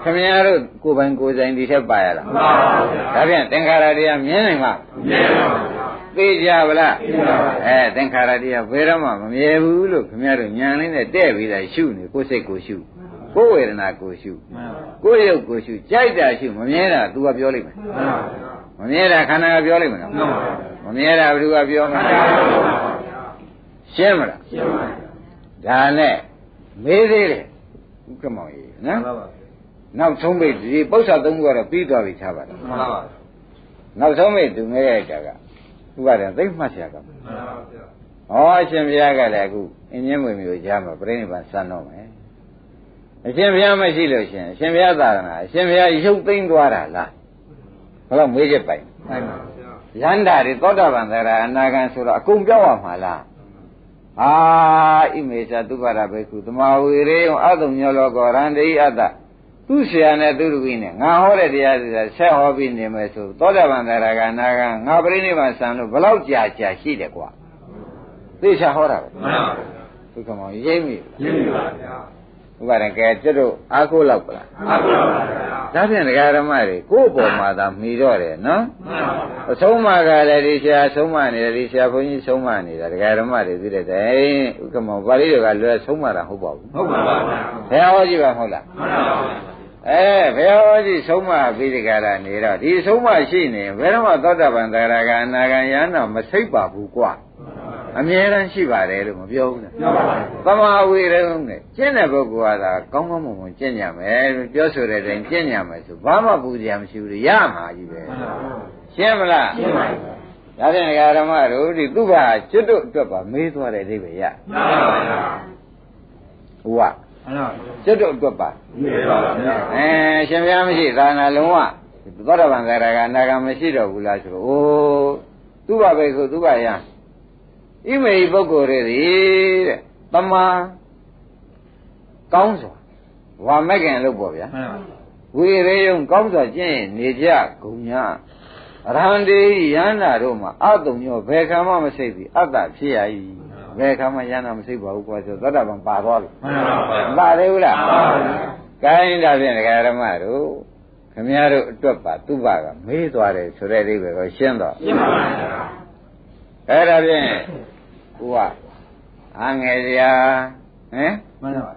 ခင်ဗျားတို့ကိုယ်ပိုင်ကိုယ်ဆိုင်ဒီထက်ပါရလားမှန်ပါဘူးဒါဖြင့်သင်္ခါရတရားမြဲနိုင်မှာမြဲပါဘူးသိကြပါလားသင်္ခါရတရားဘယ်တော့မှမမြဲဘူးလို့ခင်ဗျားတို့ဉာဏ်လေးနဲ့တဲ့ပြီးတာရှုနေကိုယ်စိတ်ကိုရှုကိုယ်ဝေဒနာကိုရှုကိုယ်ရုပ်ကိုရှုကြိုက်တာရှုမမြဲတာ तू ကပြောလိမ့်မယ်မမြဲတာခန္ဓာကပြောလိမ့်မယ်နော်မမြဲတာဘယ်သူကပြောမှာရှင်းမလားရှင်းပါဒါနဲ့မေးသေးတယ်ဥက္ကမောင်ကြီးနော်နောက်ဆုံးပိတ်ဒီပု္ပ္ပာသုံးခုကတော့ပြီးသွားပြီထားပါလားမှန်ပါပါနောက်ဆုံးပိတ်သူငယ်ရတာကဥပဒေသိမှတ်ရကမှန်ပါပါဗျာဟောအရှင်ဘုရားကလည်းအခုအင်းမြင့်မွေမျိုးကြားမှာပြိဋိဘံစံတော့မယ်အရှင်ဘုရားမရှိလို့ရှင်အရှင်ဘုရားသာသနာအရှင်ဘုရားရုပ်သိမ်းသွားတာလားဘယ်တော့မေးချက်ပိုင်မှန်ပါဗျာယန္တာတွေသောတာပန်သရအနာဂံဆိုတော့အကုန်ပြောက်ရမှာလားအာဣမေသသုဘရဘေကုသမာဝေရေယအတုံညောလောကောရန္တိအတ္တသူဆရာနဲ့သူတပည့်နဲ့ငါဟောတဲ့တရားတွေဆက်ဟောပြီးနေမယ်ဆိုသောတာပန်သရကအနာဂံငါပြိဋိဘံစံလို့ဘလောက်ကြာရှိတယ်ကွာသိချာဟောတာပဲမှန်ပါဘူးဒုက္ခမောင်ရိပ်မိပါဗျာဥပါဒံကဲကျွတ်တို့အားကိုးလောက်ပလားအားကိုးပါဗျာဒါဖြင့်ဒကာဓမ္မတွေကိုယ့်ပေါ်မှာသာမှီတော့တယ်နော်မှန်ပါဘူးအဆုံးမကလည်းဒီဆရာဆုံးမနေတယ်ဒီဆရာဘုန်းကြီးဆုံးမနေတာဒကာဓမ္မတွေသိတဲ့တိုင်ဥက္ကမောပါဠိတွေကလွယ်ဆုံးမတာဟုတ်ပါဘူးဟုတ်ပါပါဗျာဘယ်ဟောကြည့်ပါမဟုတ်လားမှန်ပါပါဘယ်ဟောကြည့်ဆုံးမပြီးဒီကရာနေတော့ဒီဆုံးမရှိနေဘယ်တော့မှသောတာပန်သရကအနာဂံယန္တာမစိတ်ပါဘူးကွာအမြဲတမ်းရှိပါတယ်လို့မပြောဘူးနဲ့မှန်ပါဘူးသမာဝေရုံနဲ့ကျင့်တဲ့ပုဂ္ဂိုလ်ကသာကောင်းကောင်းမွန်မွန်ကျင့်ကြမယ်ပြောဆိုတဲ့တိုင်ကျင့်ကြမယ်ဆိုဘာမှပူစရာမရှိဘူးရမှာကြီးပဲရှင်းမလားရှင်းပါပြီဒါဖြင့်ဓမ္မတို့ဒီသူ့ဘာကျွတ်တို့အတွက်ပါမေးသွားတဲ့အဓိပ္ပာယ်ရမှန်ပါဗျာဟုတ်ကျွတ်တို့အတွက်ပါမေးပါဗျာရှင်ဘုရားမရှိသာနာလုံးဝသောတာပန်သရကအနာဂံမရှိတော့ဘူးလားဆိုတော့အိုးသူ့ဘာပဲဆိုသူ့ဘာရဣမေပုဂ္ဂိုလ်တွေတဲ့တမန်ကောင်းစွာဝါမက်ကင်လို့ပေါ့ဗျာဝေရေယုံကောင်းစွာကျင့်နေကြဂုံညာအရဟံတေယန္တာတို့မှာအတုံညောဘယ်ခံမှမစိတ်ပြီအတ္တဖြစ်ရ၏ဘယ်ခံမှယန္တာမစိတ်ပါဘူးကွာဆိုသောတာပန်ပါသွားပြီမှန်ပါပါသေးဘူးလားမှန်ပါပါကိုင်းဒါဖြင့်ဒကာဓမ္မတို့ခင်ဗျားတို့အတွက်ပါသူ့ဘာကမေးသွားတယ်ဆိုတဲ့အိဗယ်ကိုရှင်းတော့ရှင်းပါပါအဲ့ဒါဖြင့်ဟိုကအငယ်စရာ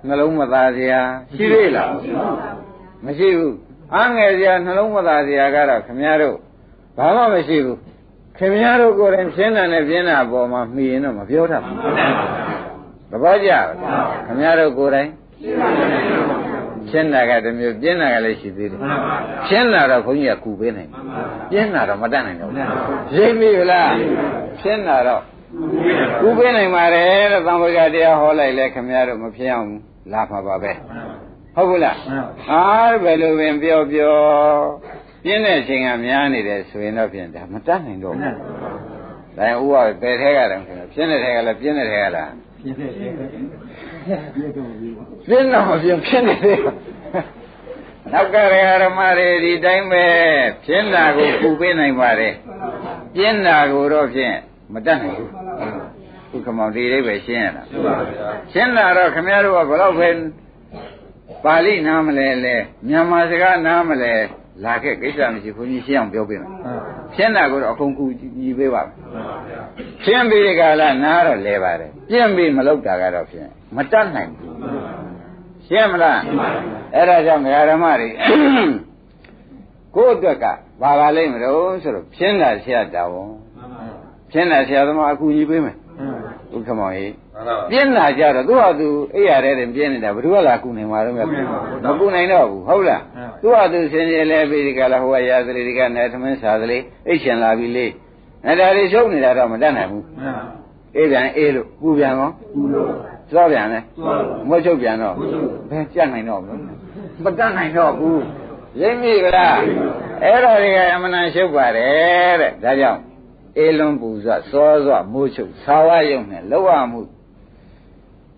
နှလုံးမသားစရာရှိသေးလားမရှိဘူးအငယ်စရာနှလုံးမသားစရာကတော့ခင်ဗျားတို့ဘာမှမရှိဘူးခင်ဗျားတို့ကိုယ်တိုင်ရှင်းတာနဲ့ပြင်းတာပေါ်မှာမှီရင်တော့မပြောတတ်ဘူးသဘောကျလားခင်ဗျားတို့ကိုယ်တိုင်ရှင်းတာကတမျိုးပြင်းတာကလည်းရှိသေးတယ်ရှင်းတာတော့ခွန်ကြီးကကူပေးနိုင်ပြင်းတာတော့မတတ်နိုင်တော့ဘူးရိပ်မိလားရှင်းတာတော့ကူပေးနိုင်ပါတယ်လို့သံဃာတရားဟောလိုက်လဲခင်ဗျားတို့မဖြစ်အောင်လာမှာပါပဲဟုတ်ဘူးလားဘယ်လိုပင်ပြောပြင်းတဲ့အချိန်ကများနေတယ်ဆိုရင်တော့ပြင်ဒါမတတ်နိုင်တော့ဘူးဒါဥပ္ပါဘယ်ထဲကတောင်ဆိုပြင်းတဲ့ထဲကလားပြင်းတဲ့ထဲကလားပြင်းတော့မပြင်းဖြစ်နေသေးဘူးနောက်ကရဓမ္မတွေဒီတိုင်းပဲပြင်းတာကိုကူပေးနိုင်ပါတယ်ပြင်းတာကိုတော့ဖြင့်မတတ်နိုင်ဘူးဥက္ကမောင်ဒီလေးပဲရှင်းရတာရှင်းတာတော့ခင်ဗျားတို့ကဘယ်တော့ပဲပါဠိနားမလဲလဲမြန်မာစကားနားမလဲလာခဲ့ကိစ္စမရှိဘုန်းကြီးရှင်းအောင်ပြောပေးမယ်ရှင်းတာကိုတော့အကုန်ကူညီပေးပါမယ်ရှင်းပြီးဒီကလာနားတော့လဲပါတယ်ပြင်းပြီးမလုပ်တာကတော့ဖြင့်မတတ်နိုင်ဘူး ရှင်းမလားအဲ့ဒါကြောင့်ဓမ္မတွေကိုယ့်အတွက်ကဘာပါလိမ့်မလို့ဆိုတော့ဖြင်းတာဆရာတာဝန်ဖြင်းတာဆရာသမားအကူကြီးပေးမယ်ဥက္ကမောင်ကြီးပြင်းလာကြတော့သူ့ဟာသူအိယာတဲ့ပြင်းနေတာဘယ်သူကလာကူနိုင်မှာတော့မကူနိုင်တော့ဘူးဟုတ်လားသူ့ဟာသူဆင်းရဲလဲပြီးဒီကလာဟိုကရာသလေးဒီကနဲ့သမင်းစားသလေးအိတ်ရှင်လာပြီလေအဲ့ဒါလေးရှုံးနေတာတော့မတတ်နိုင်ဘူးအေးပြန်အေးလို့ပူပြန်ရောစောပြန်လဲမွတ်ချုပ်ပြန်တော့ဘယ်ကြက်နိုင်တော့ဘူးမတတ်နိုင်တော့ဘူးရိပ်မိကလားအဲ့ဒါတွေကအမှန်တန်ရှုပ်ပါတယ်တဲ့ဒါကြောင့်အေလွန်ပူဇော်စောစောမိုးချုပ်သာဝရုံနဲ့လောက်ရမှု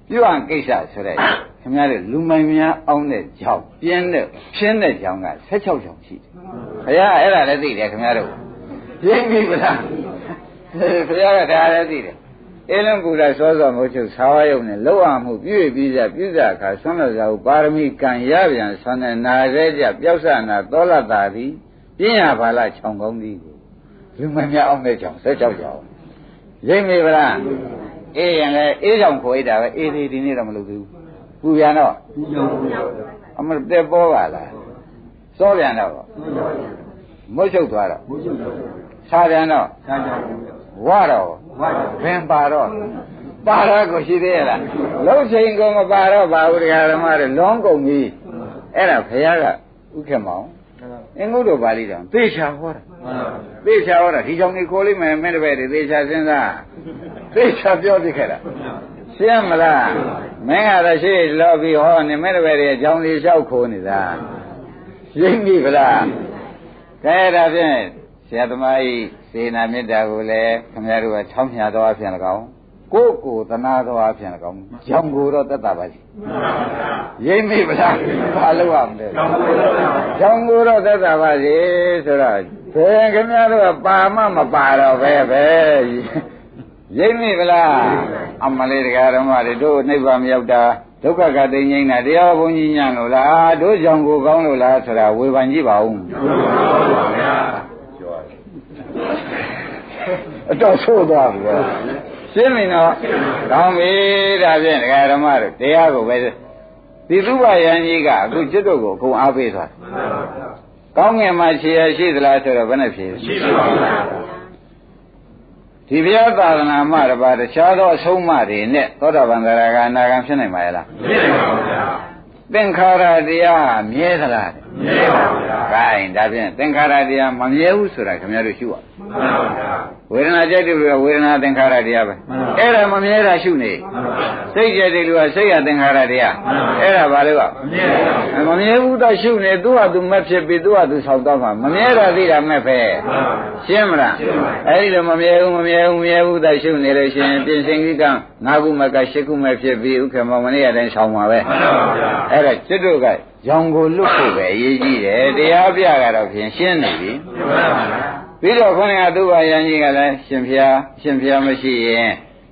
ပြုအောင်ကိစ္စဆိုတဲ့ခင်ဗျားတို့လူမိုင်များအောင်းတဲ့ကြောင်ပြင်းတဲ့ဖြင်းတဲ့ကြောင်က16ကြောင်ရှိတယ်။ဘုရားအဲ့ဒါလည်းသိတယ်ခင်ဗျားတို့ရိပ်မိကလားဘုရားကဒါလည်းသိတယ်အေလွန်ပူဇော်စောစောမိုးချုပ်သာဝရုံနဲ့လောက်ရမှုပြုပြီးအခါဆွမ်းတော်စွာပါရမီကံရပြန်ဆွမ်းတဲ့နာရဲကြပျောက်ဆနာသောလတာသည်ပြင်းရပါလားခြောင်ကောင်းသည်ကိုလူမများအောင်တဲ့ကြောင်16ကြောင်ရိပ်မိဗလားအေးရင်လည်းအေးကြောင်ခေါ်ရတာပဲအေးသေးဒီနေ့တော့မလုပ်သေးဘူးပူပြန်တော့အမတက်ပေါ်ပါလားစောပြန်တော့မွတ်ချုပ်သွားတော့စားပြန်တော့ဝါတော့ဘယ်ပါတော့ပါတော့ကိုရှိသေးရလားလုံးချိန်ကိုမပါတော့ပါဘူးတရားဓမ္မတွေလွန်ကုန်ပြီအဲ့ဒါဘုရားကဥက္ကမောင်အင်္ဂုတ္တပါဠိတော်သေချာဟောတာသေချာဟောတာဒီကြောင့်ဒီခေါ်လိုက်မယ်မင်းတပည့်တွေသေချာစဉ်းစားသေချာပြောပြခဲ့တာရှင်းမလားမင်းကတော့ရှိလောပြီးဟောနေမင်းတပည့်တွေအကြောင်းလေးလျှောက်ခိုးနေတာရှင်းပြီဗလားကဲဒါဖြင့်ဆရာသမားကြီးစေနာမေတ္တာကိုလည်းခင်ဗျားတို့ကချောင်းမြတော်အဖြစ်၎င်းကိုသနာတော်အဖြစ်၎င်းကြောင်ကိုတော့သက်တာပါစီရိပ်မိဗလားဘာလို့ရမလဲကြောင်ကိုတော့သက်တာပါစီဆိုတော့ဘယ်ခင်ဗျားတို့ကပါမမပါတော့ပဲရိပ်မိဗလားအမလေးတရားဓမ္မတွေတို့နိဗ္ဗာန်မရောက်တာဒုက္ခကတိငိမ့်တာတရားဘုန်းကြီးညံ့လို့လားတို့ကြောင်ကိုကောင်းလို့လားဆိုတာဝေဖန်ကြည့်ပါဦးအတော့ဆိုးသွားပြီရှင်းပြီနော်ကောင်းပြီဒါဖြင့်ဒကာဓမ္မတို့တရားကိုပဲဒီသုဘယံကြီးကအခုจิตတို့ကိုအကုန်အားပေးသွားကောင်းငင်မှာခြေရရှိသလားဆိုတော့ဘယ်နဲ့ဖြေရှိပါဘူးဒီဘုရားသာသနာမှာတပါးတခြားသောအဆုံးအမတွေနဲ့သောတာပန်သရဂါအနာဂံဖြစ်နိုင်ပါရဲ့လားဖြစ်နိုင်ပါဘူးဗျာသင်္ခါရတရားမြဲသလားမြဲပါဘူးဗျာ gain ဒါဖြင့်သင်္ခါရတရားမမြဲဘူးဆိုတာခင်ဗျားတို့ရှုရမှန်ပါဗျာဝေဒနာကြိုက်တယ်လို့ဝေဒနာသင်္ခါရတရားပဲအဲ့ဒါမမြဲတာရှုနေစိတ်ကြိုက်တယ်လို့စိတ်ရသင်္ခါရတရားအဲ့ဒါဘာလို့မမြဲဘူးတော့ရှုနေသူ့ဟာသူမက်ဖြစ်ပြီးသူ့ဟာသူဆောက်တော့မှမမြဲတာသိတာမဲ့ပဲရှင်းမလားအဲ့ဒီလိုမမြဲဘူးတော့ရှုနေလို့ရှိရင်ပြင်စင်ကြီးက5ခုမက10ခုမဖြစ်ပြီးဥက္ကမောမနေ့ကတိုင်းဆောင်းပါပဲမှန်ပါဗျာအဲ့ဒါจิตတို့ကရောင်ကိုလွတ်ဖို့ပဲအရေးကြီးတယ်တရားပြကတော့ဖြင့်ရှင်းနေပြီမှန်ပါဗျာပြီးတော့ခေါင်းကသူ့ဘာယံကြီးကလည်းရှင်ဖျားမရှိရင်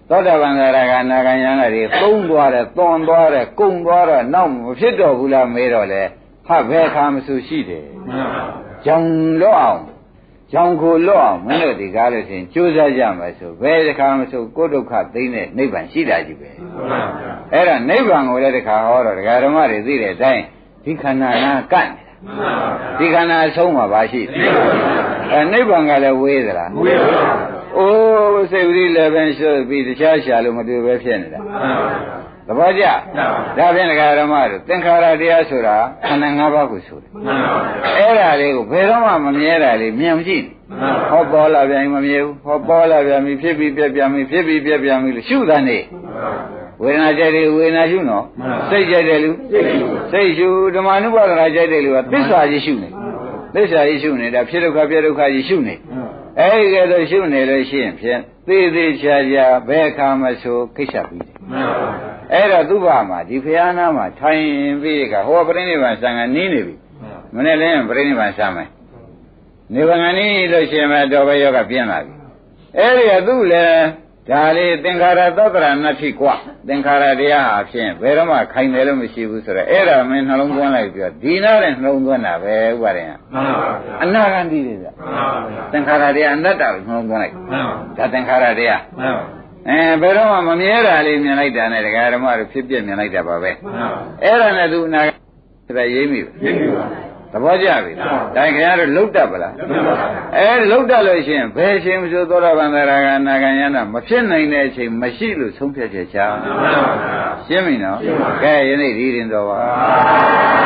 သောတာပန်သရဂါနာဂံယံတွေသုံးသွားတယ်သွန်သွားတယ်ကုံသွားတော့နောက်မဖြစ်တော့ဘူးလားမေးတော့လေဟာဘယ်ခါမှဆိုရှိတယ်ကြောင်လွတ်အောင်ကြောင်ကိုလွတ်အောင်မင်းတို့ဒီကားလို့ရှိရင်ကြိုးစားကြမှာဆိုဘယ်ခါမှဆိုကိုယ်ဒုက္ခသိတဲ့နိဗ္ဗာန်ရှိတာကြီးပဲအဲ့ဒါနိဗ္ဗာန်ကိုလည်းတခါဟောတော့ဒကာဓမ္မတွေသိတဲ့အတိုင်းဒီခန္ဓာနာကန့်ဒီခန္ဓာအဆုံးမှာပါရှိတယ်နိဗ္ဗာန်ကလည်းဝေးသလားဝေးပါဘူးအိုးစိတ်ဝိရိလည်းပဲရှုပြီးတခြားရှာလို့မတွေ့ပဲဖြစ်နေတာသဘောကျဒါဖြင့်ဒကာဓမ္မတို့သင်္ခါရတရားဆိုတာခန္ဓာ၅ပါးကိုဆိုတယ်အဲ့ဒါလေးကိုဘယ်တော့မှမမြဲတာလေးမြင်ကြည့်ဟောပေါ်လာပြန်မမြဲဘူးဟောပေါ်လာပြန်ပြီဖြစ်ပြီးပြက်ပြန်ပြီဖြစ်ပြီးပြက်ပြန်ပြီလို့ရှုတာနေဝေဒနာကြိုက်တယ်ဝေဒနာရှုနော်စိတ်ကြိုက်တယ်လူစိတ်ရှုဓမ္မ ानु ပါဒနာကြိုက်တယ်လူကသစ္စာကြီးရှုနေသစ္စာကြီးရှုနေတာဖြစ်ဒုက္ခပြဒုက္ခကြီးရှုနေအဲ့ဒီကဲတော့ရှုနေလို့ရှိရင်ဖြင့်သေသေးချာချာဘယ်အခါမှဆိုခိစ္ဆပြီးတယ်အဲ့တော့သူ့ဘာမှာဒီဖျားနာမှာထိုင်ပြီးကဟောပရိနိဗ္ဗာန်ဆံကနီးနေပြီမနေ့လည်းပရိနိဗ္ဗာန်ဆံမယ်နိဗ္ဗာန်နီးလို့ရှိရင်တော့ဘယ်ရောကပြင်းလာပြီအဲ့ဒီကသူ့လည်းဒါလေးသင်္ခါရသတ္တရဏတိกว่าသင်္ခါရတရားဟာဖြင့်ဘယ်တော့မှခိုင်တယ်လို့မရှိဘူးဆိုတော့အဲ့ဒါမင်းနှလုံးသွင်းလိုက်ပြီးတော့ဒီနာနဲ့နှလုံးသွင်းတာပဲဥပါရင်မှန်ပါဗျာအနာဂန္တိတွေဗျမှန်ပါဗျာသင်္ခါရတရားအနတ္တကိုနှလုံးသွင်းလိုက်မှန်ပါဒါသင်္ခါရတရားမှန်ပါ ဘယ်တော့မှမမြဲတာလေးမြင်လိုက်တာနဲ့ဒကာဓမ္မတို့ဖြစ်ပြမြင်လိုက်တာပါပဲအဲ့ဒါနဲ့သူအနာကရေးမိပါသဘောကျပြီဒါခင်ဗျားတို့လှုပ်တတ်ပါလားလှုပ်တတ်လို့ရှိရင်ဘယ်အချိန်မှဆိုသောတာပန်သရဂါနာဂံယနာမဖြစ်နိုင်တဲ့အချိန်မရှိလို့ဆုံးဖြတ်ချက်ချရှင်းပြီနော်ကဲယနေ့ဒီရင်တော်ပါ